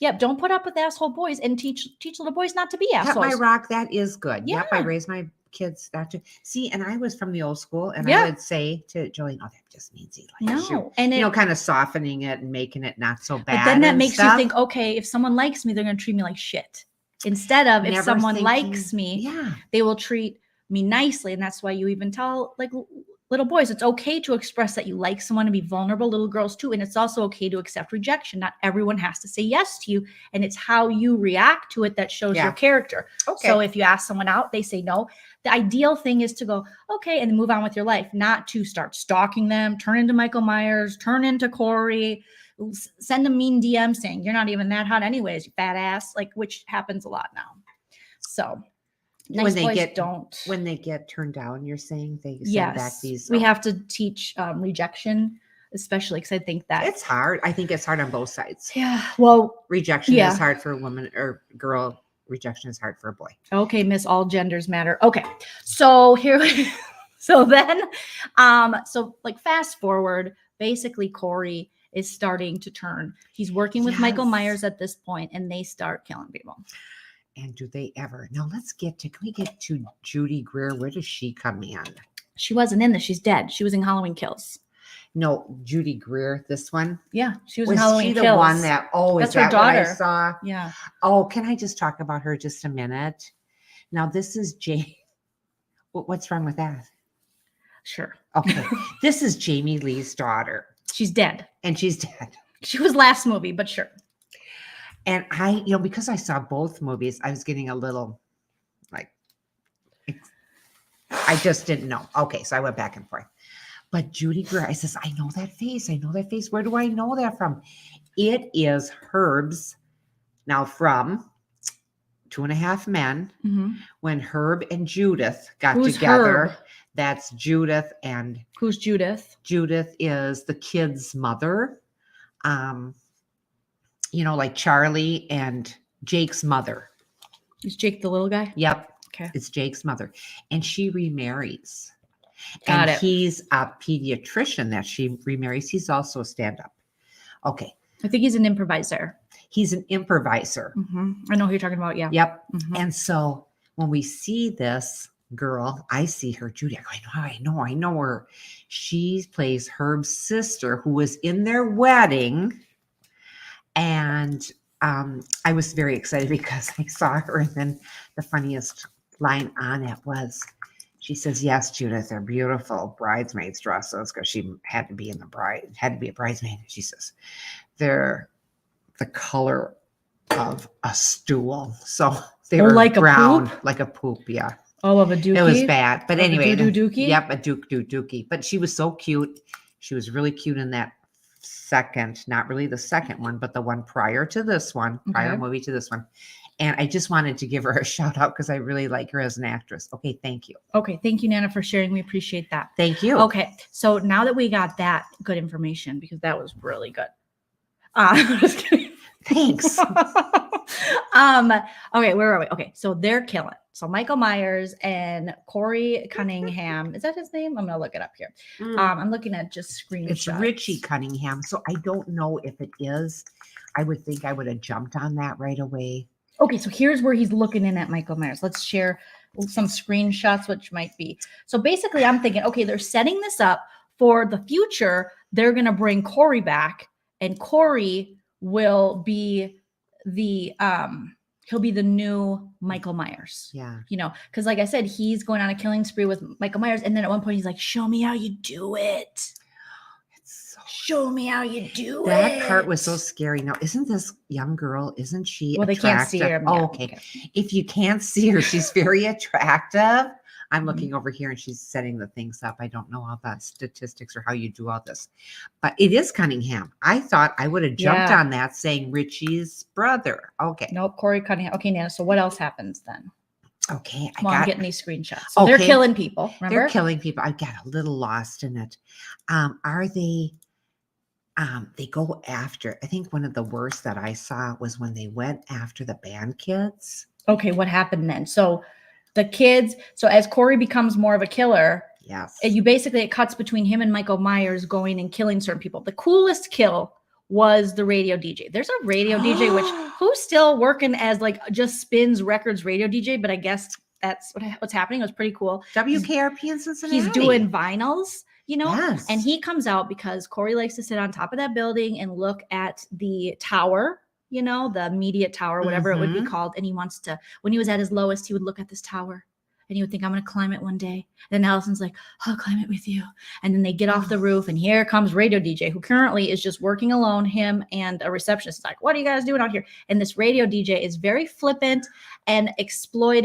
Yep, don't put up with asshole boys and teach little boys not to be assholes. Pet my rock, that is good. Yeah. Yep, I raised my kids not to see, and I was from the old school, and I would say to Joleen, "Oh, that just means he likes you." And kind of softening it and making it not so bad. But then that makes you think, okay, if someone likes me, they're going to treat me like shit. Instead of if someone likes me, they will treat me nicely, and that's why you even tell like little boys, it's okay to express that you like someone, to be vulnerable, little girls too. And it's also okay to accept rejection. Not everyone has to say yes to you. And it's how you react to it that shows your character. Okay. So if you ask someone out, they say no. The ideal thing is to go, okay, and then move on with your life, not to start stalking them, turn into Michael Myers, turn into Corey, send a mean DM saying, you're not even that hot anyways, you fat ass, like, which happens a lot now. So when they get turned down, you're saying they send back these. We have to teach rejection. especially because I think that It's hard. I think it's hard on both sides. yeah. Well, Rejection Yeah. is hard for a woman or girl. Rejection is hard for a boy. okay, Miss All Genders Matter. Okay, so here, so then, so like fast forward, basically Corey is starting to turn. He's working with Michael Yes. Myers at this point, and they start killing people. And do they ever? Now let's get to. Can we get to Judy Greer? Where does she come in? She wasn't in this. She's dead. She was in Halloween Kills. No, Judy Greer. This one. Yeah, she was in Was Halloween she the Kills. one that? Oh, That's is her that what I daughter. saw? Yeah. Oh, can I just talk about her just a minute? Now this is What's wrong with that? Sure. Okay, this is Jamie Lee's daughter, She's dead. and she's dead. She was last movie, but sure. And I, because I saw both movies, I was getting a little like, I just didn't know. Okay, so I went back and forth. But Judy Greer, I says, I know that face. I know that face. Where do I know that from? It is Herb's. Now from 2.5 Men, Mhm. when Herb and Judith got Who's together. Herb? That's Judith, and Who's Judith? Judith is the kid's mother. Like Charlie and Jake's mother. Is Jake the little guy? Yep. Okay. It's Jake's mother. And she remarries. Got And it. he's a pediatrician that she remarries. He's also a stand-up. Okay. I think he's an improviser. He's an improviser. I know who you're talking about. Yeah. Yep. Mhm. And so when we see this girl, I see her, Judy. I know her. She plays Herb's sister, who was in their wedding. And I was very excited because I saw her. And then the funniest line on it was, she says, yes, Judith, they're beautiful bridesmaids dresses, because she had to be a bridesmaid. And she says, they're the color of a stool. So they were like a brown, poop? like a poop. Yeah. Oh, of a dookie? It was bad. But Like a anyway. dookie? Yep, a dookie. But she was so cute. She was really cute in that second, not really the second one, but the one prior to this one, prior movie to this one. And I just wanted to give her a shout out because I really like her as an actress. Okay, thank you. Okay, thank you, Nana, for sharing. We appreciate that. Thank you. Okay, so now that we got that good information, because that was really good. I'm just kidding. Thanks. Okay, where are we? Okay, so they're killing. So Michael Myers and Corey Cunningham. Is that his name? I'm gonna look it up here. I'm looking at just screenshots. It's Richie Cunningham. So I don't know if it is. I would think I would have jumped on that right away. Okay, so here's where he's looking in at Michael Myers. Let's share some screenshots, which might be. So basically, I'm thinking, okay, they're setting this up for the future. They're going to bring Corey back, and Corey will be he'll be the new Michael Myers. Yeah. Because like I said, he's going on a killing spree with Michael Myers. And then at one point, he's like, show me how you do it. Show me how you do it. That part was so scary. Now, isn't this young girl, isn't she Well, they can't see her. attractive? Oh, okay. If you can't see her, she's very attractive. I'm looking over here and she's setting the things up. I don't know all the statistics or how you do all this, but it is Cunningham. I thought I would have jumped on that saying Richie's brother. Okay. Nope, Corey Cunningham. Okay, Nana, so what else happens then? Okay. I'm getting these screenshots. So they're killing people, remember? They're killing people. I got a little lost in it. Are they go after, I think one of the worst that I saw was when they went after the band kids. Okay, what happened then? So the kids, so as Corey becomes more of a killer, yes, it cuts between him and Michael Myers going and killing certain people. The coolest kill was the radio DJ. There's a radio DJ, who's still working as like just spins records radio DJ, but I guess that's what's happening. It was pretty cool. WKRP in Cincinnati. He's doing vinyls. Yes. And he comes out because Corey likes to sit on top of that building and look at the tower, the media tower, whatever it would be called. And he wants to, when he was at his lowest, he would look at this tower and he would think, I'm going to climb it one day. And then Allison's like, I'll climb it with you. And then they get off the roof and here comes Radio DJ, who currently is just working alone, him and a receptionist. It's like, what are you guys doing out here? And this Radio DJ is very flippant and exploits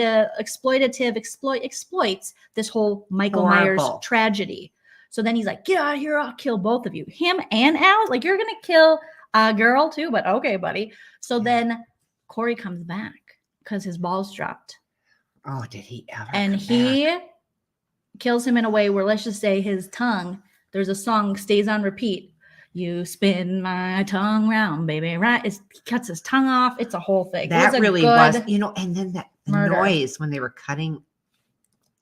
this whole Michael Myers tragedy. So then he's like, get out of here. I'll kill both of you. Him and Alice. Like, you're going to kill a girl too, but okay, buddy. So then Corey comes back because his balls dropped. Oh, did he ever? And he kills him in a way where, let's just say his tongue, there's a song stays on repeat You spin my tongue round, baby, right? He cuts his tongue off. It's a whole thing. It That was a really good was, and then that the murder. noise when they were cutting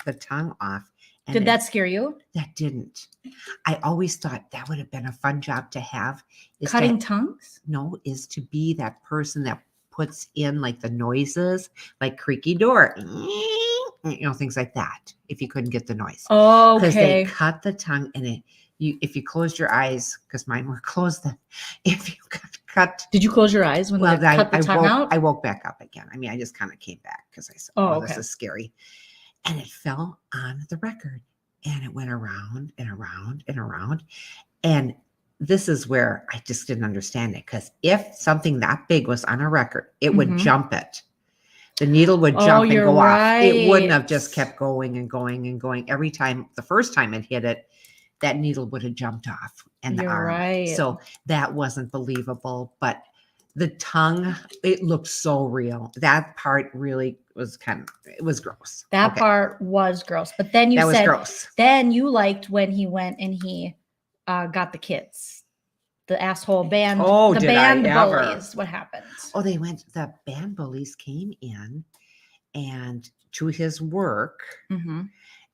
the tongue off. And Did that scare you? That didn't. I always thought that would have been a fun job to have. Cutting tongues? No, is to be that person that puts in like the noises, like creaky door, things like that. If you couldn't get the noise, because they cut the tongue and if you closed your eyes, because mine were closed, then if you cut. Did you close your eyes when they cut the tongue out? I woke back up again. I mean, I just kind of came back because I said, "Oh, this is scary," and it fell on the record, and it went around and around and around, and this is where I just didn't understand it, because if something that big was on a record, it would jump it. The needle would jump and go off. It wouldn't have just kept going and going and going. Every time, the first time it hit it, that needle would have jumped off and the arm. Right. So that wasn't believable. But the tongue, it looked so real. That part really was it was gross. That part was gross. But then you said, gross. Then you liked when he went and he got the kids, the asshole band. Oh, the band bullies. What happened? Oh, the band bullies came in and to his work,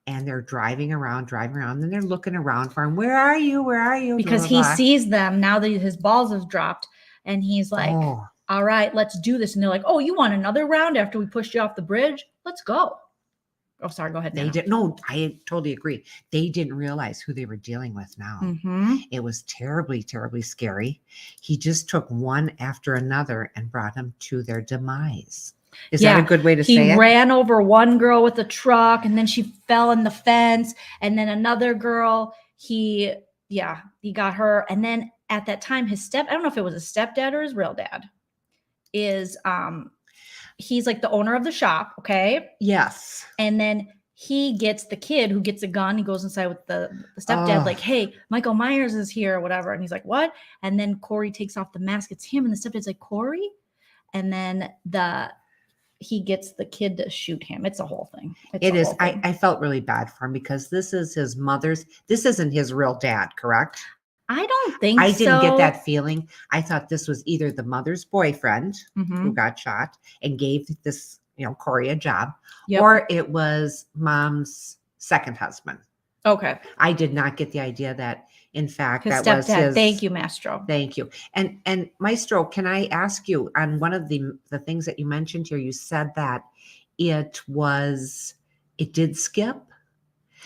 and they're driving around, and they're looking around for him. Where are you? Where are you? Because he sees them now that his balls have dropped, and he's like, all right, let's do this. And they're like, oh, you want another round after we pushed you off the bridge? Let's go. Oh, sorry. Go ahead. They didn't. No, I totally agree. They didn't realize who they were dealing with now. It was terribly, terribly scary. He just took one after another and brought them to their demise. Is that a good way to say it? He ran over one girl with a truck, and then she fell in the fence. And then another girl, he got her. And then at that time, I don't know if it was his stepdad or his real dad, he's like the owner of the shop. Okay. Yes. And then he gets the kid who gets a gun. He goes inside with the stepdad, like, hey, Michael Myers is here or whatever. And he's like, what? And then Corey takes off the mask. It's him. And the stepdad's like, Corey? And then he gets the kid to shoot him. It's a whole thing. It is. I felt really bad for him because this is his mother's. This isn't his real dad, correct? I don't think so. I didn't get that feeling. I thought this was either the mother's boyfriend who got shot and gave this, Corey a job, or it was mom's second husband. Okay. I did not get the idea that, in fact, his that stepdad. Was his. Thank you, Maestro. Thank you. And Maestro, can I ask you, on one of the things that you mentioned here, you said that it did skip.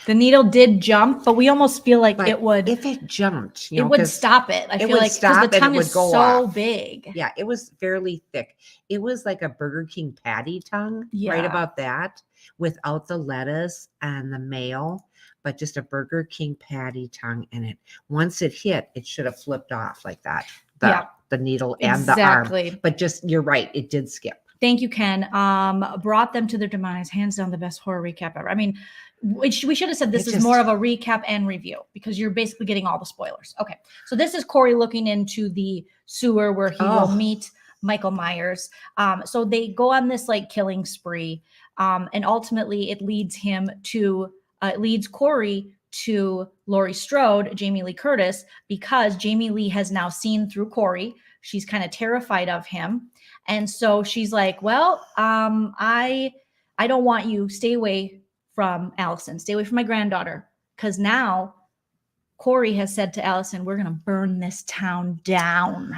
The needle did jump, but we almost feel like it would. If it jumped, it would stop it. I feel like because the tongue is so big. Yeah, it was fairly thick. It was like a Burger King patty tongue, right about that, without the lettuce and the mayo, but just a Burger King patty tongue in it. Once it hit, it should have flipped off like that. The needle and the arm. But you're right, it did skip. Thank you, Ken. Brought them to their demise. Hands down, the best horror recap ever. I mean, we should have said this is more of a recap and review because you're basically getting all the spoilers. Okay. So this is Corey looking into the sewer where he will meet Michael Myers. So they go on this like killing spree. And ultimately it leads Corey to Laurie Strode, Jamie Lee Curtis, because Jamie Lee has now seen through Corey. She's kind of terrified of him. And so she's like, well, I don't want you. Stay away from Allison. Stay away from my granddaughter. Because now Corey has said to Allison, we're going to burn this town down.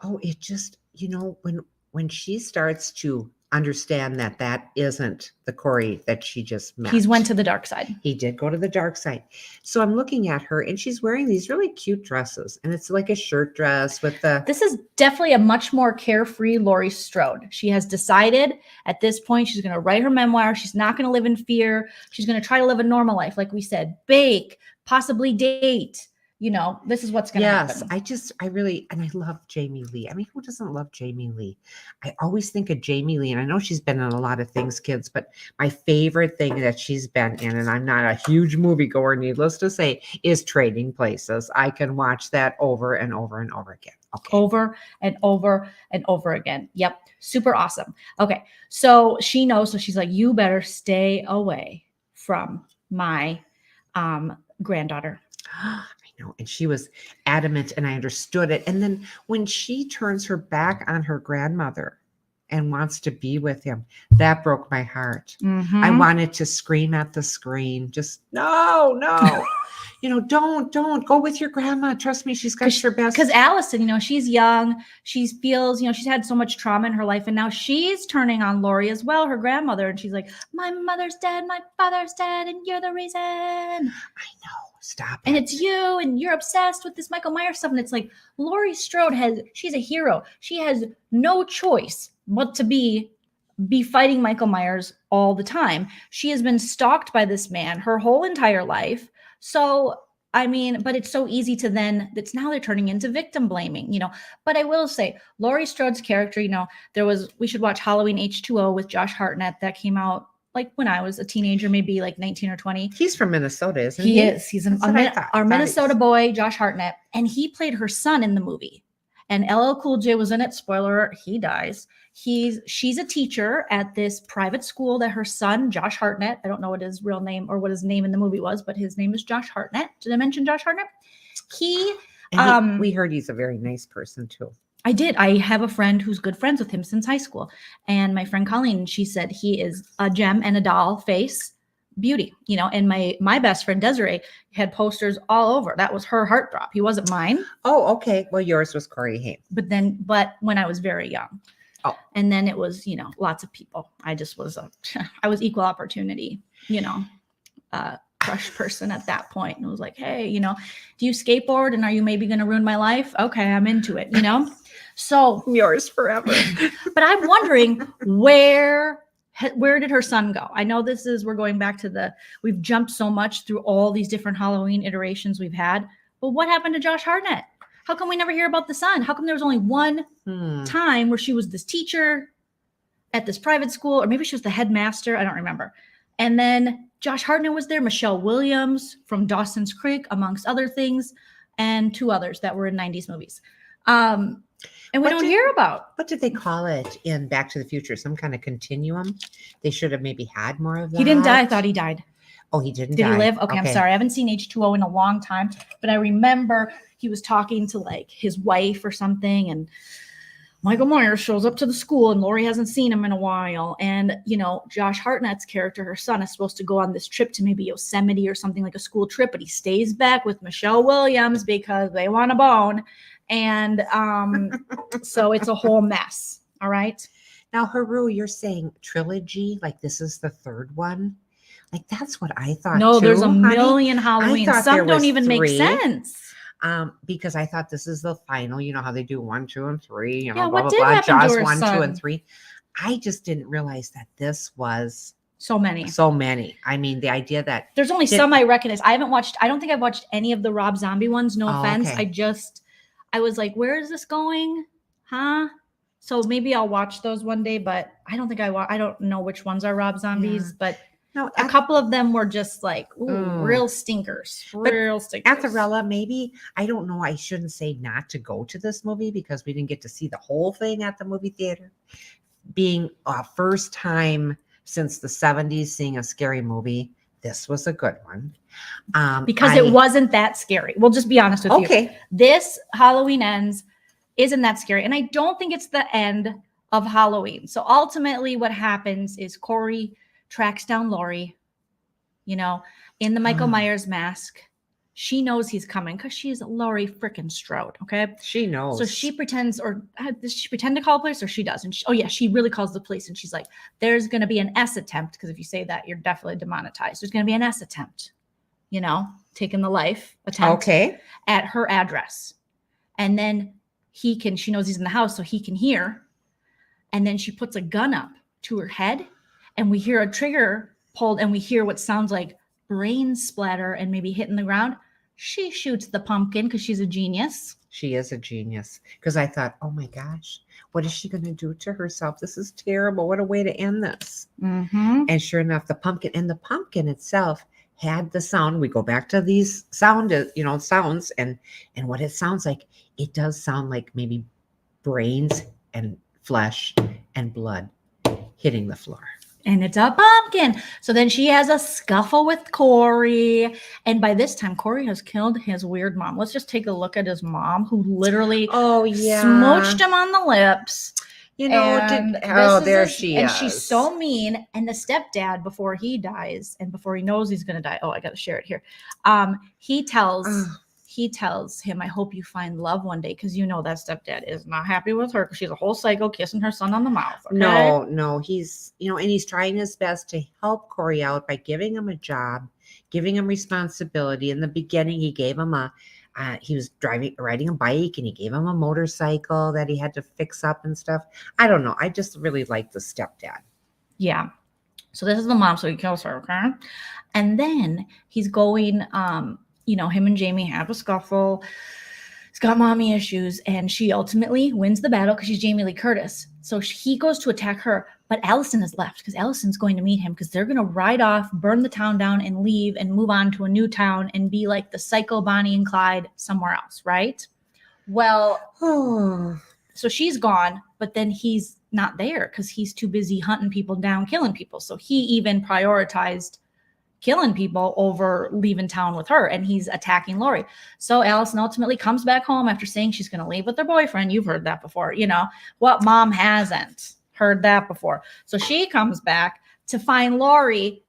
Oh, it just, when she starts to understand that isn't the Corey that she just met. He's went to the dark side. He did go to the dark side. So I'm looking at her and she's wearing these really cute dresses, and it's like a shirt dress with This is definitely a much more carefree Laurie Strode. She has decided at this point she's going to write her memoir. She's not going to live in fear. She's going to try to live a normal life. Like we said, bake, possibly date. This is what's going to happen. Yes, I love Jamie Lee. I mean, who doesn't love Jamie Lee? I always think of Jamie Lee, and I know she's been in a lot of things, kids, but my favorite thing that she's been in, and I'm not a huge moviegoer, needless to say, is Trading Places. I can watch that over and over and over again. Okay. Over and over and over again. Yep. Super awesome. Okay. So she knows, so she's like, you better stay away from my granddaughter. I and she was adamant and I understood it. And then when she turns her back on her grandmother and wants to be with him, that broke my heart. I wanted to scream at the screen, just no. Don't go with your grandma. Trust me, she's got her best. Because Allison, she's young. She feels, she's had so much trauma in her life. And now she's turning on Laurie as well, her grandmother. And she's like, my mother's dead, my father's dead, and you're the reason. I know. Stop it. And it's you, and you're obsessed with this Michael Myers stuff. And it's like, Laurie Strode she's a hero. She has no choice but to be fighting Michael Myers all the time. She has been stalked by this man her whole entire life. So, but it's so easy to now they're turning into victim blaming, But I will say, Laurie Strode's character, we should watch Halloween H2O with Josh Hartnett that came out like when I was a teenager, maybe like 19 or 20. He's from Minnesota, isn't he? He is. He's our Minnesota boy, Josh Hartnett. And he played her son in the movie. And LL Cool J was in it. Spoiler, he dies. She's a teacher at this private school that her son, Josh Hartnett, I don't know what his real name or what his name in the movie was, but his name is Josh Hartnett. Did I mention Josh Hartnett? We heard he's a very nice person too. I did. I have a friend who's good friends with him since high school. And my friend Colleen, she said he is a gem and a doll face beauty, and my best friend Desiree had posters all over. That was her heartthrob. He wasn't mine. Oh, okay. Well, yours was Corey Haim. But when I was very young. Oh. And then it was, lots of people. I just was I was equal opportunity, crush person at that point. And it was like, hey, do you skateboard and are you maybe going to ruin my life? Okay, I'm into it, So yours forever. But I'm wondering where did her son go? I know we're going back to we've jumped so much through all these different Halloween iterations we've had, but what happened to Josh Hartnett? How come we never hear about the son? How come there was only one time where she was this teacher at this private school, or maybe she was the headmaster? I don't remember. And then Josh Hartnett was there, Michelle Williams from Dawson's Creek, amongst other things, and two others that were in 90s movies. And we don't hear about. What did they call it in Back to the Future? Some kind of continuum? They should have maybe had more of that. He didn't die. I thought he died. Oh, he didn't die. Did he live? Okay, I'm sorry. I haven't seen H2O in a long time, but I remember he was talking to like his wife or something, and Michael Myers shows up to the school and Laurie hasn't seen him in a while. And, Josh Hartnett's character, her son, is supposed to go on this trip to maybe Yosemite or something, like a school trip, but he stays back with Michelle Williams because they want a bone. And so it's a whole mess. All right. Now, Haru, you're saying trilogy, like this is the third one? Like that's what I thought. No, too, there's a honey. million Halloweens. Some don't even make sense. Because I thought this is the final. You know how they do 1, 2, and 3. Yeah, blah, what blah, did blah. happen Jaws to her 1, 2, son? and 3. I just didn't realize that this was so many. I mean, the idea that there's only some I recognize. I don't think I've watched any of the Rob Zombie ones. No offense. Okay. I was like, where is this going? Huh? So maybe I'll watch those one day, but I don't think I don't know which ones are Rob Zombies, but no, a couple of them were just like, real stinkers. Real stinkers. Atharella, maybe, I don't know. I shouldn't say not to go to this movie because we didn't get to see the whole thing at the movie theater. Being a first time since the 70s seeing a scary movie, this was a good one. Because it wasn't that scary. We'll just be honest with you. Okay. This Halloween Ends isn't that scary. And I don't think it's the end of Halloween. So ultimately what happens is Corey tracks down Laurie, in the Michael Myers mask. She knows he's coming because she's Laurie freaking Strode. Okay. She knows. So she pretends, or does she pretend to call the police, or she doesn't? She really calls the police, and she's like, there's going to be an S attempt. Because if you say that, you're definitely demonetized. There's going to be an S attempt, taking the life attempt at her address. And then she knows he's in the house, so he can hear. And then she puts a gun up to her head, and we hear a trigger pulled, and we hear what sounds like brain splatter and maybe hitting the ground. She shoots the pumpkin because she's a genius. She is a genius. Because I thought, oh my gosh, what is she going to do to herself? This is terrible. What a way to end this. Mm-hmm. And sure enough, the pumpkin itself had the sound. We go back to these sounds and what it sounds like. It does sound like maybe brains and flesh and blood hitting the floor. And it's a pumpkin. So then she has a scuffle with Corey. And by this time, Corey has killed his weird mom. Let's just take a look at his mom, who literally smooched him on the lips. There she is. And she's so mean. And the stepdad, before he dies and before he knows he's going to die, I got to share it here. He tells him, I hope you find love one day, because that stepdad is not happy with her because she's a whole psycho kissing her son on the mouth. Okay? No, he's, and he's trying his best to help Corey out by giving him a job, giving him responsibility. In the beginning, he gave him he was riding a bike, and he gave him a motorcycle that he had to fix up and stuff. I don't know. I just really like the stepdad. Yeah. So this is the mom, so he kills her, okay? And then he's going, him and Jamie have a scuffle. He's got mommy issues, and she ultimately wins the battle because she's Jamie Lee Curtis. So he goes to attack her, but Allison is left because Allison's going to meet him because they're going to ride off, burn the town down, and leave and move on to a new town and be like the psycho Bonnie and Clyde somewhere else, right? Well, so she's gone, but then he's not there because he's too busy hunting people down, killing people. So he even prioritized killing people over leaving town with her, and he's attacking Laurie. So Allison ultimately comes back home after saying she's going to leave with her boyfriend. You've heard that before. What mom hasn't heard that before? So she comes back to find Laurie,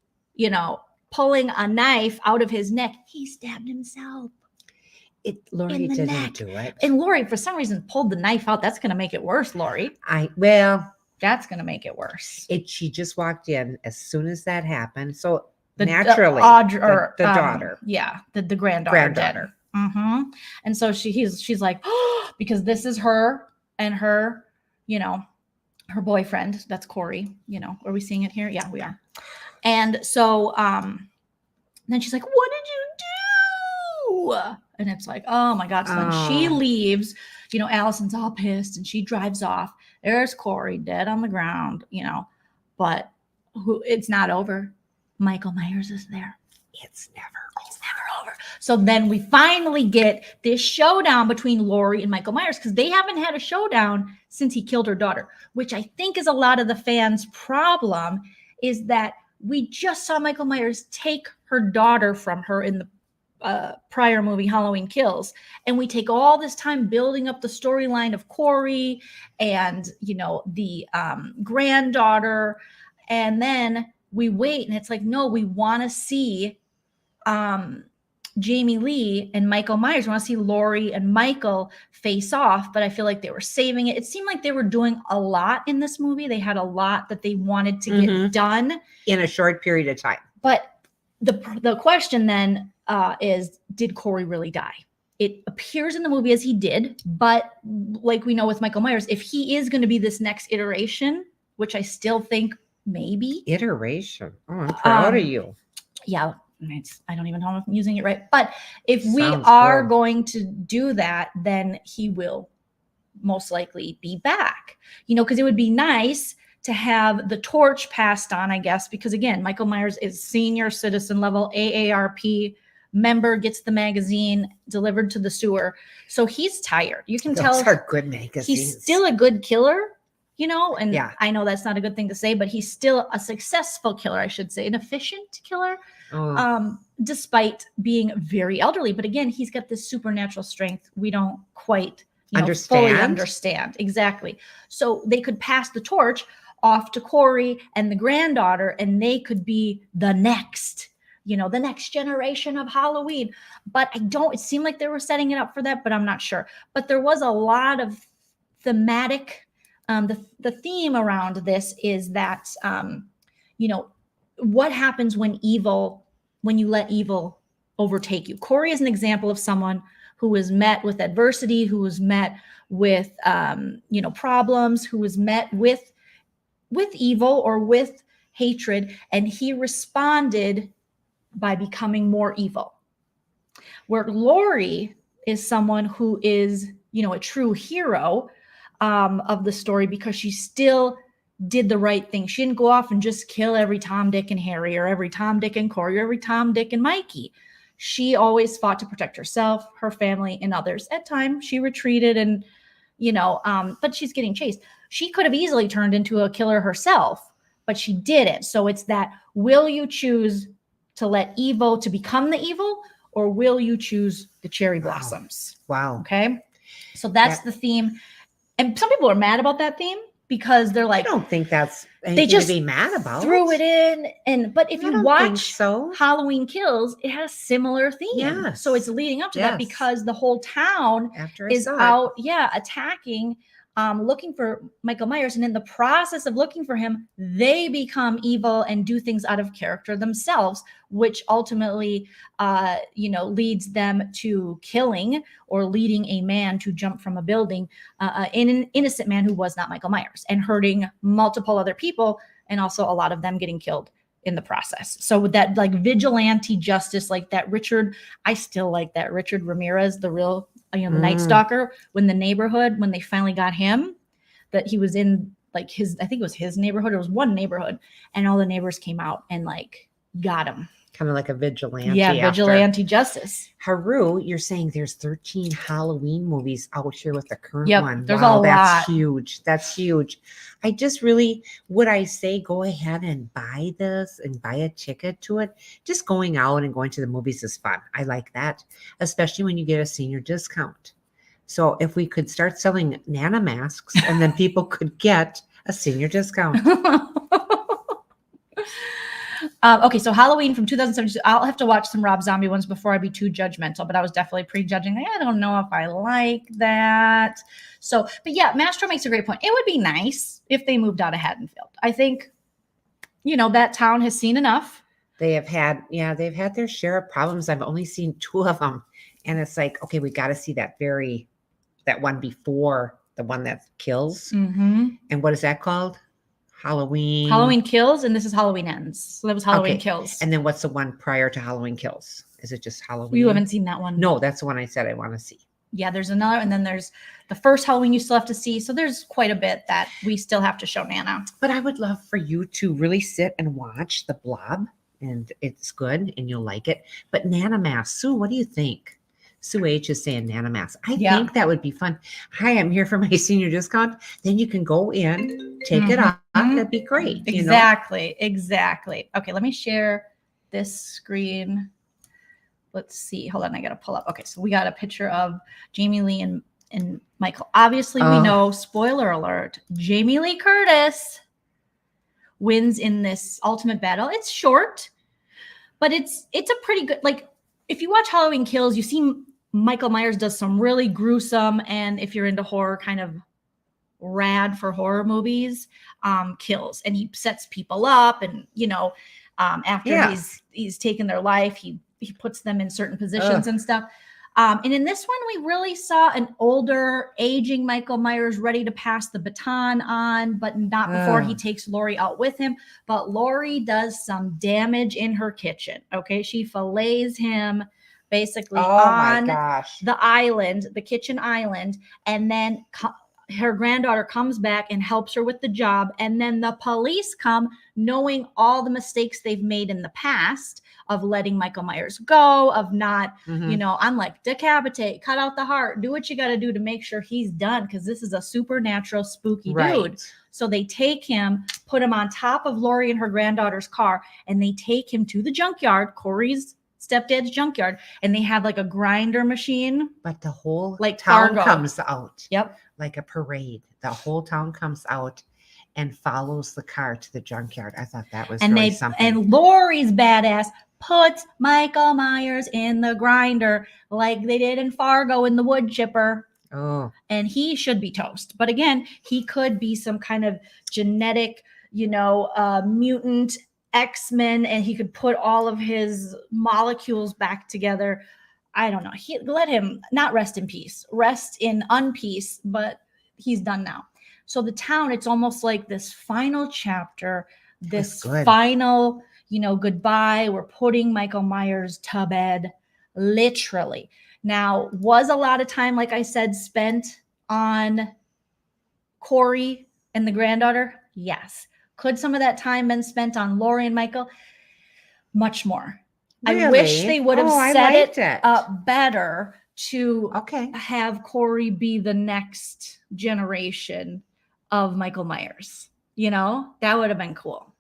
pulling a knife out of his neck. He stabbed himself. Laurie didn't do it. And Laurie, for some reason, pulled the knife out. That's going to make it worse, Laurie. That's going to make it worse. She just walked in as soon as that happened. So naturally, the daughter. Yeah, the granddaughter. Mm-hmm. And so she's like, because this is her and her, her boyfriend. That's Corey. Are we seeing it here? Yeah, we are. And so then she's like, what did you do? And it's like, oh my God. So then she leaves, Allison's all pissed and she drives off. There's Corey dead on the ground, but it's not over. Michael Myers is there. It's never over. So then we finally get this showdown between Laurie and Michael Myers, because they haven't had a showdown since he killed her daughter, which I think is a lot of the fans' problem, is that we just saw Michael Myers take her daughter from her in the prior movie Halloween Kills, and we take all this time building up the storyline of Corey and the granddaughter, and then we wait, and it's like, no, we want to see Jamie Lee and Michael Myers. We want to see Laurie and Michael face off, but I feel like they were saving it. It seemed like they were doing a lot in this movie. They had a lot that they wanted to get done in a short period of time. But the question then is, did Corey really die? It appears in the movie as he did, but like we know with Michael Myers, if he is going to be this next iteration, which I still think maybe. Iteration. Oh, I'm proud of you. Yeah. I don't even know if I'm using it right. But if we are going to do that, then he will most likely be back. Because it would be nice to have the torch passed on, I guess, because again, Michael Myers is senior citizen level AARP member, gets the magazine delivered to the sewer. So he's tired. You can tell are good magazines. He's still a good killer. And I know that's not a good thing to say, but he's still a successful killer, I should say, an efficient killer, despite being very elderly. But again, he's got this supernatural strength we don't quite fully understand. Exactly. So they could pass the torch off to Corey and the granddaughter, and they could be the next generation of Halloween. But it seemed like they were setting it up for that, but I'm not sure. But there was a lot of thematic. The theme around this is that, what happens when you let evil overtake you. Corey is an example of someone who was met with adversity, who was met with, problems, who was met with evil or with hatred, and he responded by becoming more evil. Where Laurie is someone who is, a true hero of the story, because she still did the right thing. She didn't go off and just kill every Tom, Dick, and Harry, or every Tom, Dick, and Corey, or every Tom, Dick, and Mikey. She always fought to protect herself, her family, and others. At times, she retreated and, but she's getting chased. She could have easily turned into a killer herself, but she didn't. So it's that, will you choose to let evil to become the evil, or will you choose the cherry blossoms? Wow. Okay. So that's the theme. And some people are mad about that theme because they're I like, don't think that's anything just to be mad about. threw it in. But if I you don't think watch so. Halloween Kills, it has a similar theme. Yes. So it's leading up to that, Yes. because the whole town After I is saw it. out, attacking, looking for Michael Myers. And in the process of looking for him, they become evil and do things out of character themselves, which ultimately, leads them to killing or leading a man to jump from a building, in an innocent man who was not Michael Myers, and hurting multiple other people, and also a lot of them getting killed in the process. So with that, like, vigilante justice, like that Richard, I still like that Richard Ramirez, the real, the Night Stalker, when they finally got him, that he was in like I think it was his neighborhood. It was one neighborhood, and all the neighbors came out and like got him. Kind of like a vigilante. Yeah, vigilante justice. Haru, you're saying there's 13 Halloween movies out here with the current one. There's wow, a that's lot. huge. That's huge. I just really, would I say go ahead and buy this and buy a ticket to it? Just going out and going to the movies is fun. I like that, especially when you get a senior discount. So if we could start selling Nana masks, and then people could get a senior discount. Okay, so Halloween from 2017. I'll have to watch some Rob Zombie ones before I be too judgmental, but I was definitely prejudging. I don't know if I like that. So, but yeah, Mastro makes a great point. It would be nice if they moved out of Haddonfield. I think, that town has seen enough. They've had their share of problems. I've only seen 2 of them. And it's like, okay, we got to see that one before the one that kills. Mm-hmm. And what is that called? Halloween Kills, and this is Halloween Ends. So that was Halloween Kills. And then what's the one prior to Halloween Kills? Is it just Halloween? You haven't seen that one? No, that's the one I said I want to see. Yeah, there's another, and then there's the first Halloween you still have to see. So there's quite a bit that we still have to show Nana. But I would love for you to really sit and watch The Blob, and it's good and you'll like it. But Nana Mask, Sue, what do you think? Sue H is saying Nana Mask. I think that would be fun. Hi, I'm here for my senior discount. Then you can go in, take it off. That'd be great. Exactly. Okay, let me share this screen. Let's see. Hold on, I got to pull up. Okay, so we got a picture of Jamie Lee and Michael. Obviously, we know, spoiler alert, Jamie Lee Curtis wins in this ultimate battle. It's short, but it's a pretty good, like, if you watch Halloween Kills, you see Michael Myers does some really gruesome, and if you're into horror, kind of rad for horror movies, kills, and he sets people up, and after he's taken their life, he puts them in certain positions and stuff. And in this one, we really saw an older, aging Michael Myers ready to pass the baton on, but not before he takes Laurie out with him. But Laurie does some damage in her kitchen. Okay, she fillets him basically on the island, the kitchen island, and then her granddaughter comes back and helps her with the job. And then the police come, knowing all the mistakes they've made in the past of letting Michael Myers go, of not, I'm like, decapitate, cut out the heart, do what you got to do to make sure he's done, because this is a supernatural, spooky dude. So they take him, put him on top of Laurie and her granddaughter's car, and they take him to the junkyard, Corey's stepdad's junkyard, and they have like a grinder machine. But the whole like town Fargo comes out. Yep. Like a parade. The whole town comes out and follows the car to the junkyard. I thought that was really something. And Laurie's badass puts Michael Myers in the grinder like they did in Fargo in the wood chipper. Oh. And he should be toast. But again, he could be some kind of genetic, mutant X-Men, and he could put all of his molecules back together. I don't know. Let him not rest in peace, rest in unpeace, but he's done now. So the town, it's almost like this final chapter, this final, goodbye. We're putting Michael Myers to bed, literally. Now, was a lot of time, like I said, spent on Corey and the granddaughter? Yes. Could some of that time been spent on Laurie and Michael? Much more. Really? I wish they would have set it up better to have Corey be the next generation of Michael Myers. That would have been cool.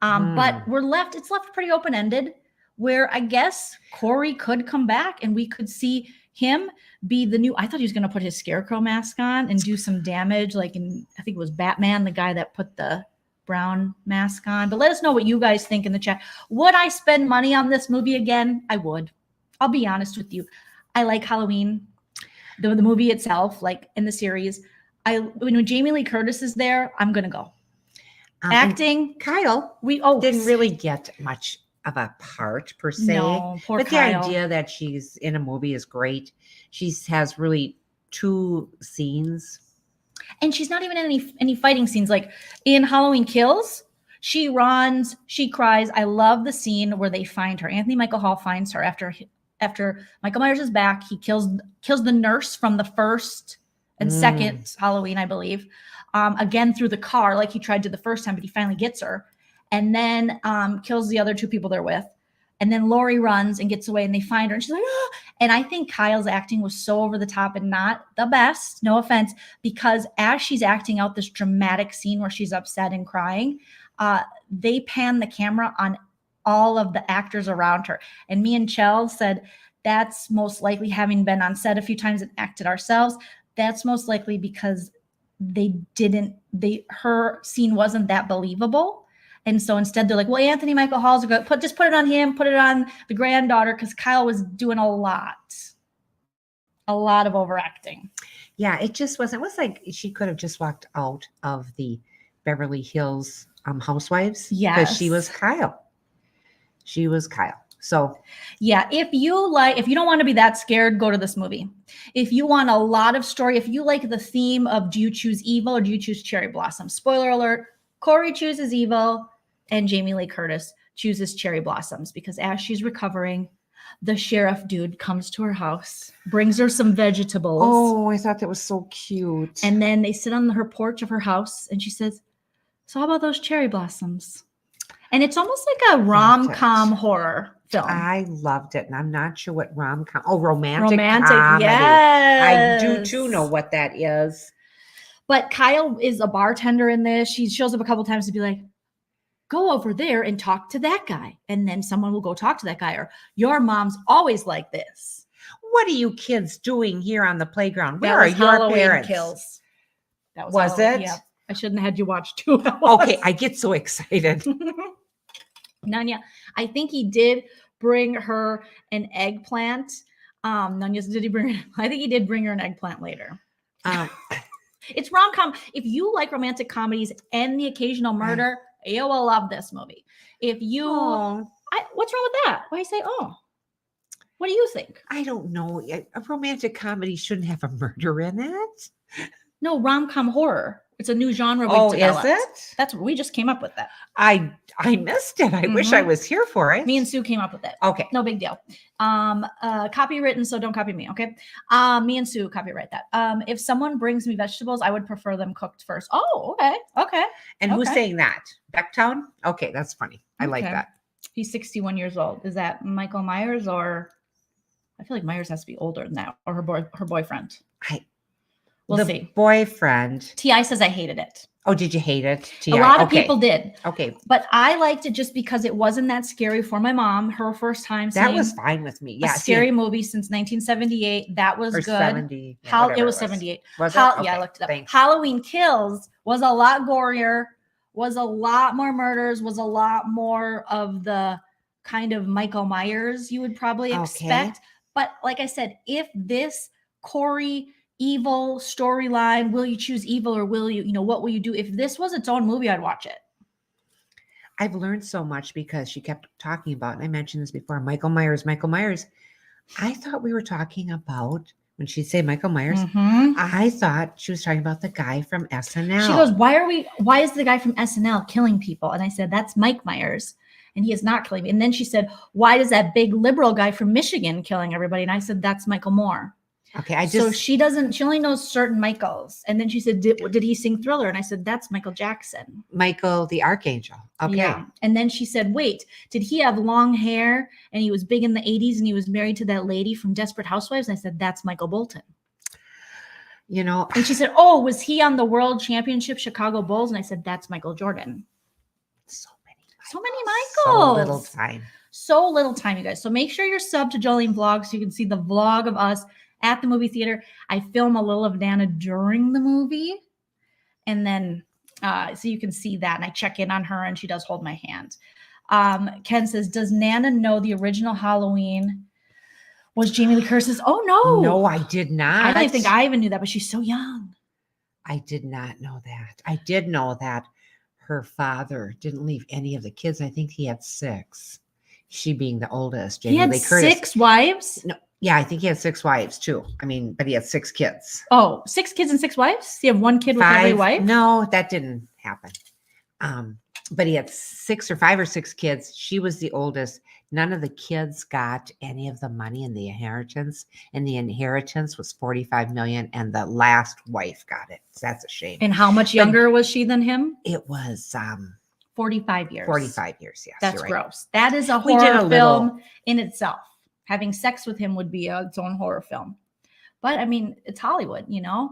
But it's left pretty open-ended, where I guess Corey could come back and we could see him be the new. I thought he was going to put his scarecrow mask on and do some damage, like in, I think it was Batman, the guy that put the brown mask on. But let us know what you guys think in the chat. Would I spend money on this movie again? I would. I'll be honest with you. I like Halloween, the movie itself, like in the series. When Jamie Lee Curtis is there, I'm gonna go. Acting, Kyle, didn't really get much of a part per se. No, poor but Kyle. The idea that she's in a movie is great. She has really 2 scenes. And she's not even in any fighting scenes. Like in Halloween Kills, she runs, she cries. I love the scene where they find her. Anthony Michael Hall finds her after Michael Myers is back. He kills the nurse from the first and second Halloween, I believe. Again through the car, like he tried to the first time, but he finally gets her. And then kills the other 2 people they're with. And then Laurie runs and gets away and they find her and she's like, oh. And I think Kyle's acting was so over the top and not the best, no offense, because as she's acting out this dramatic scene where she's upset and crying, they pan the camera on all of the actors around her. And me and Chell said, that's most likely, having been on set a few times and acted ourselves, that's most likely because her scene wasn't that believable. And so instead they're like, well, Anthony Michael Hall's good. Just put it on him, put it on the granddaughter, because Kyle was doing a lot of overacting. Yeah, it just wasn't. It was like she could have just walked out of the Beverly Hills Housewives. Yes. Because she was Kyle. So yeah, if you don't want to be that scared, go to this movie. If you want a lot of story, if you like the theme of do you choose evil or do you choose cherry blossom? Spoiler alert, Corey chooses evil and Jamie Lee Curtis chooses cherry blossoms, because as she's recovering, the sheriff dude comes to her house, brings her some vegetables. Oh, I thought that was so cute. And then they sit on her porch of her house and she says, so how about those cherry blossoms? And it's almost like a rom-com horror film. I loved it. And I'm not sure what rom-com. Oh, romantic comedy. Yes. I do too know what that is. But Kyle is a bartender in this. She shows up a couple times to be like, go over there and talk to that guy. And then someone will go talk to that guy. Or your mom's always like this. What are you kids doing here on the playground? Where That was are your Halloween parents? Kills. That was Halloween. it? Yeah. I shouldn't have had you watch 2 hours. Okay, I get so excited. Nanya, I think he did bring her an eggplant. Nanya, did he bring? I think he did bring her an eggplant later. It's rom-com. If you like romantic comedies and the occasional murder, you will love this movie. If you, what's wrong with that? Why you say, oh? What do you think? I don't know. A romantic comedy shouldn't have a murder in it. No, rom-com horror. It's a new genre. Oh, is it? That's what we just came up with that. I missed it. I wish I was here for it. Me and Sue came up with it. Okay. No big deal. Copywritten, so don't copy me, okay? Me and Sue copyright that. If someone brings me vegetables, I would prefer them cooked first. Oh, okay. And who's saying that? Becktown? Okay, that's funny. I like that. He's 61 years old. Is that Michael Myers, or I feel like Myers has to be older than that, or her boyfriend? We'll see. Boyfriend. T.I. says I hated it. Oh, did you hate it? T.I.? A lot of people did. Okay. But I liked it just because it wasn't that scary for my mom. Her first time seeing that was fine with me. Yeah. A scary movie since 1978. That was good. 70. It was 78. Was it? Okay, yeah, I looked it up. Thanks. Halloween Kills was a lot gorier, was a lot more murders, was a lot more of the kind of Michael Myers you would probably expect. But like I said, if this Corey evil storyline, will you choose evil or will you, what will you do? If this was its own movie, I'd watch it. I've learned so much because she kept talking about, and I mentioned this before, Michael Myers. I thought we were talking about, when she'd say Michael Myers, I thought she was talking about the guy from SNL. She goes, why is the guy from SNL killing people? And I said, that's Mike Myers. And he is not killing me. And then she said, why does that big liberal guy from Michigan killing everybody? And I said, that's Michael Moore. Okay, so she only knows certain Michaels. And then she said, did he sing Thriller? And I said, that's Michael Jackson. Michael the Archangel. Okay. Yeah. And then she said, wait, did he have long hair and he was big in the 80s and he was married to that lady from Desperate Housewives? And I said, that's Michael Bolton. And she said, oh, was he on the World Championship Chicago Bulls? And I said, that's Michael Jordan. So many So Michaels. little time. So little time, you guys. So make sure you're subbed to Joleen Vlog so you can see the vlog of us at the movie theater. I film a little of Nana during the movie. And then so you can see that. And I check in on her and she does hold my hand. Ken says, does Nana know the original Halloween was Jamie Lee Curtis's? Oh, no. No, I did not. I don't even think I even knew that, but she's so young. I did not know that. I did know that her father didn't leave any of the kids. I think he had 6. She being the oldest. Jamie He had Lee Curtis. 6 wives? No, yeah, I think he had 6 wives too. I mean, but he had 6 kids. Oh, 6 kids and 6 wives? You have 1 kid with every wife? No, that didn't happen. But he had 6 or 5 or 6 kids. She was the oldest. None of the kids got any of the money in the inheritance, and the inheritance was $45 million, and the last wife got it. So that's a shame. And how much younger was she than him? It was 45 years. 45 years. Yes, That's you're right. gross. That is a We did horror a film little- in itself. Having sex with him would be its own horror film. But I mean, it's Hollywood, you know?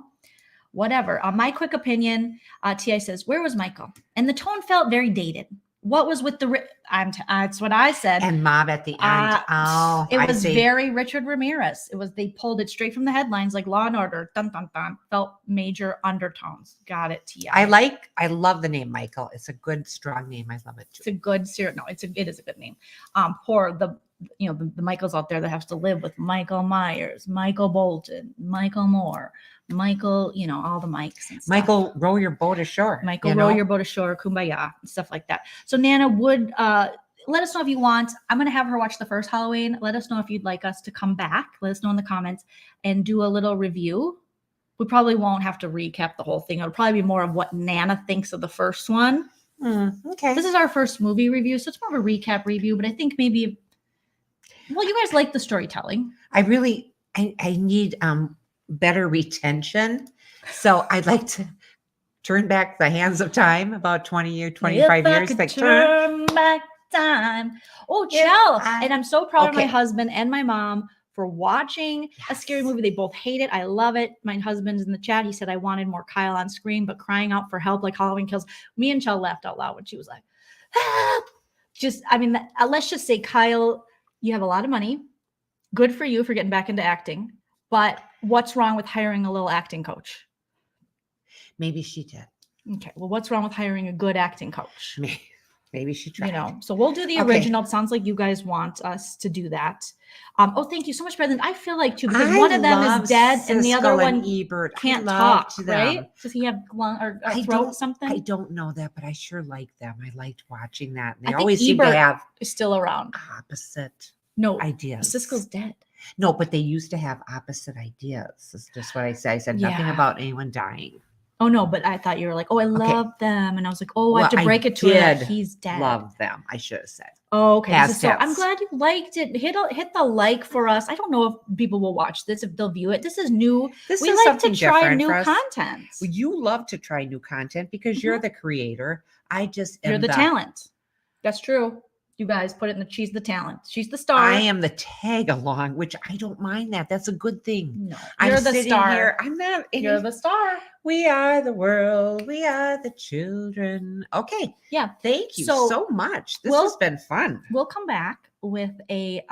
Whatever. My quick opinion, T.I. says, where was Michael? And the tone felt very dated. What was with the... that's what I said. And Mom at the end. It was very Richard Ramirez. They pulled it straight from the headlines like Law and Order. Dun, dun, dun. Felt major undertones. Got it, T.I. I love the name Michael. It's a good, strong name. I love it too. It's a good serial. No, it is a good name. Poor the Michaels out there that have to live with Michael Myers, Michael Bolton, Michael Moore, Michael, all the Mikes and stuff. Michael, row your boat ashore. Michael, row your boat ashore, kumbaya, and stuff like that. So Nana would let us know if you want. I'm going to have her watch the first Halloween. Let us know if you'd like us to come back. Let us know in the comments and do a little review. We probably won't have to recap the whole thing. It'll probably be more of what Nana thinks of the first one. Okay. This is our first movie review, so it's more of a recap review, but I think maybe... Well, you guys like the storytelling. I need better retention. So I'd like to turn back the hands of time about 20 or 25 years. Like turn back time. Oh, Chell. And I'm so proud of my husband and my mom for watching a scary movie. They both hate it. I love it. My husband's in the chat. He said I wanted more Kyle on screen, but crying out for help like Halloween Kills. Me and Chell laughed out loud when she was like, help. Let's just say, Kyle, you have a lot of money. Good for you for getting back into acting. But what's wrong with hiring a little acting coach? Maybe she did. Okay. Well, what's wrong with hiring a good acting coach? Maybe she tried. So we'll do the original. It sounds like you guys want us to do that. Thank you so much, Brendan. I feel like too, because one of them is dead and the other one Ebert can't talk, right? Does he have lung or throat something? I don't know that, but I sure like them. I liked watching that. And they always seem to have is still around. Opposite ideas. Siskel's dead. No, but they used to have opposite ideas. That's just what I said. I said nothing about anyone dying. Oh, no, but I thought you were like, oh, I love them. And I was like, oh, I have to break it to her that he's dead. Love them, I should have said. Oh, okay. So I'm glad you liked it. Hit the like for us. I don't know if people will watch this, if they'll view it. This is new. We like to try new content. Well, you love to try new content because you're the creator. You're the talent. That's true. You guys put it in she's the talent. She's the star. I am the tag along, which I don't mind that. That's a good thing. No, you're the star. Here. I'm not. You're the star. We are the world. We are the children. Okay. Yeah. Thank you so much. This has been fun. We'll come back with a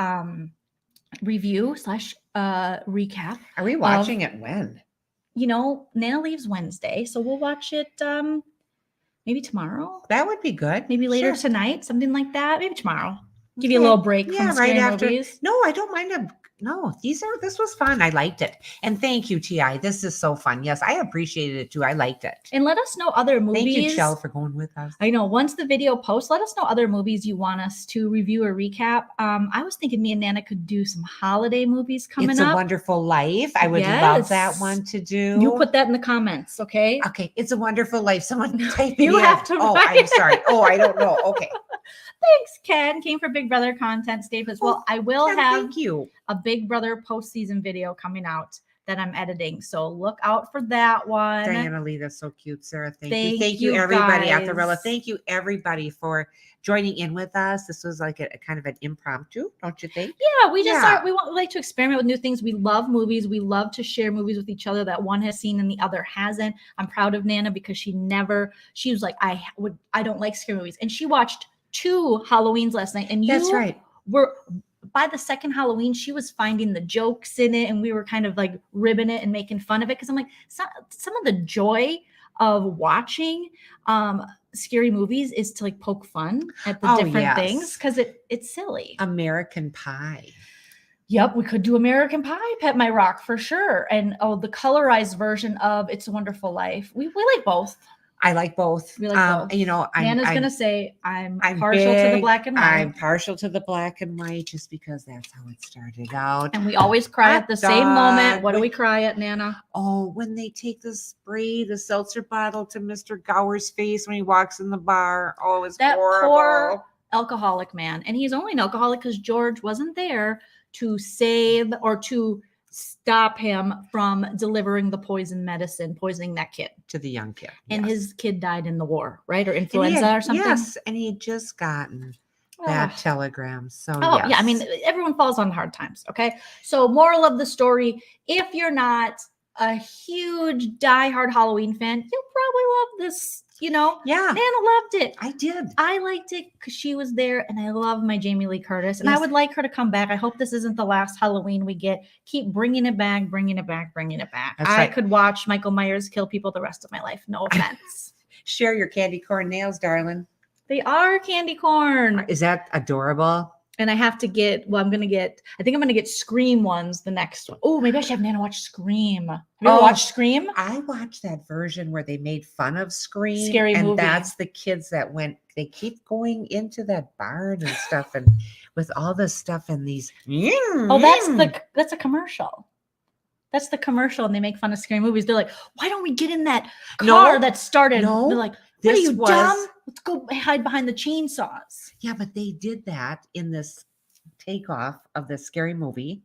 review / recap. Are we watching it when? Nana leaves Wednesday, so we'll watch it maybe tomorrow. That would be good. Maybe later tonight, something like that. Maybe tomorrow. Give you a little break from scary movies. No, I don't mind. This was fun. I liked it. And thank you, T.I. This is so fun. Yes, I appreciated it too. I liked it. And let us know other movies. Thank you, Chell, for going with us. I know. Once the video posts, let us know other movies you want us to review or recap. I was thinking me and Nana could do some holiday movies coming up. It's a Wonderful Life. I would love that one to do. You put that in the comments, okay? Okay. It's a Wonderful Life. Someone type it You have to write. I'm sorry. I don't know. Okay. Thanks, Ken. Came for Big Brother content. Steve as well. I will have a Big Brother postseason video coming out that I'm editing. So look out for that one. Diana Lee, that's so cute, Sarah. Thank you. Thank you, everybody. Atharella, thank you, everybody, for joining in with us. This was like a kind of an impromptu, don't you think? Yeah, we like to experiment with new things. We love movies. We love to share movies with each other that one has seen and the other hasn't. I'm proud of Nana because she was like, I don't like scary movies. And she watched 2 Halloweens last night, and That's you right. were by the second Halloween, she was finding the jokes in it, and we were kind of like ribbing it and making fun of it because I'm like, some of the joy of watching scary movies is to like poke fun at the different things because it's silly. American Pie. Yep, we could do American Pie, Pet My Rock for sure, and the colorized version of It's a Wonderful Life. We like both. I like both. We like both. You know, Nana's gonna say I'm partial big, to the black and white. I'm partial to the black and white just because that's how it started out. And we always cry at the same moment. What do we cry at, Nana? Oh, when they take the seltzer bottle to Mr. Gower's face when he walks in the bar. Oh, it's that horrible. Poor alcoholic man. And he's only an alcoholic because George wasn't there to save or to stop him from delivering the poisoning that kid. To the young kid. And his kid died in the war, right? Or influenza or something? Yes, and he had just gotten that telegram. So, yeah, I mean, everyone falls on hard times, okay? So, moral of the story, if you're not a huge diehard Halloween fan, you'll probably love this, you know? Yeah. Nana loved it. I did. I liked it because she was there, and I love my Jamie Lee Curtis, and I would like her to come back. I hope this isn't the last Halloween we get. Keep bringing it back, bringing it back, bringing it back. I could watch Michael Myers kill people the rest of my life. No offense. Share your candy corn nails, darling. They are candy corn. Is that adorable? And I have to get, I think I'm going to get Scream ones the next one. Oh, maybe I should have Nana watch Scream. Have you ever watched Scream? I watched that version where they made fun of Scream. Scary movie. And that's the kids that they keep going into that barn and stuff and with all this stuff and these. Oh, that's a commercial. That's the commercial, and they make fun of scary movies. They're like, why don't we get in that car that started? No, they're like, what are you, dumb? Let's go hide behind the chainsaws. Yeah, but they did that in this takeoff of the scary movie.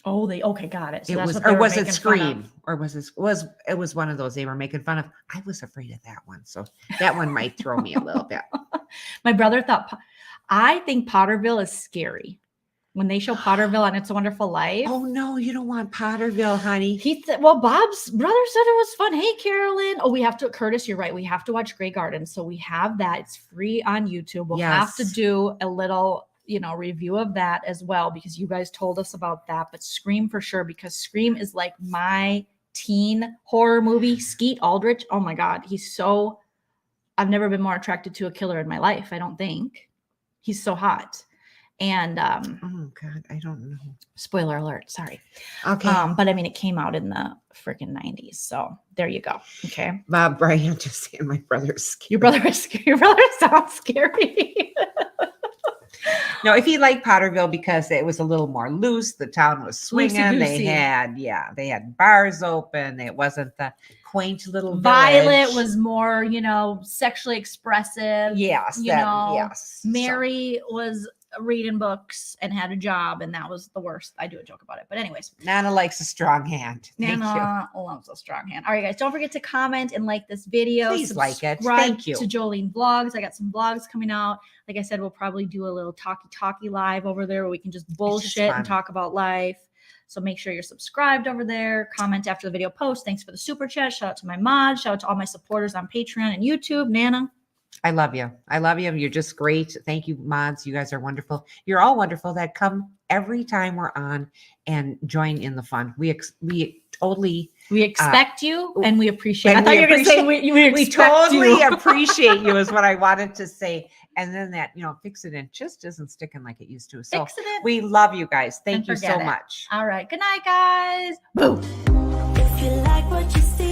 Oh, okay, got it. So it was, or was it Scream? Or was it was one of those they were making fun of? I was afraid of that one, so that one might throw me a little bit. My brother I think Potterville is scary. When they show Potterville on It's a Wonderful Life. Oh, no, you don't want Potterville, honey. Bob's brother said it was fun. Hey, Carolyn. Oh, Curtis, you're right. We have to watch Grey Garden. So we have that. It's free on YouTube. We'll have to do a little, review of that as well because you guys told us about that. But Scream for sure, because Scream is like my teen horror movie. Skeet Ulrich. Oh, my God. I've never been more attracted to a killer in my life, I don't think. He's so hot. And oh God, I don't know. Spoiler alert, sorry. Okay. But I mean it came out in the freaking 90s. So there you go. Okay. Brian, I'm just saying my brother's scary. Your brother is scary. Your brother sounds scary. No, if he liked Potterville because it was a little more loose, the town was swinging. Loosey-goosey. They had bars open. It wasn't the quaint little Violet village. was more, sexually expressive. Yes. Yes. Mary was reading books and had a job, and that was the worst. I do a joke about it, but anyways, Nana likes a strong hand. Nana loves a strong hand. All right, guys, don't forget to comment and like this video. Please like it. Thank you. To Joleen Vlogs. I got some vlogs coming out. Like I said, we'll probably do a little talkie live over there where we can just bullshit and talk about life. So make sure you're subscribed over there. Comment after the video post. Thanks for the super chat. Shout out to my mods. Shout out to all my supporters on Patreon and YouTube. Nana, I love you. I love you. You're just great. Thank you, mods. You guys are wonderful. You're all wonderful that come every time we're on and join in the fun. We expect you and we appreciate. I thought you were going to say we totally appreciate you is what I wanted to say. And then that, fix it in just isn't sticking like it used to. So we love you guys. Thank you so much. All right. Good night, guys. Boom. If you like what you see.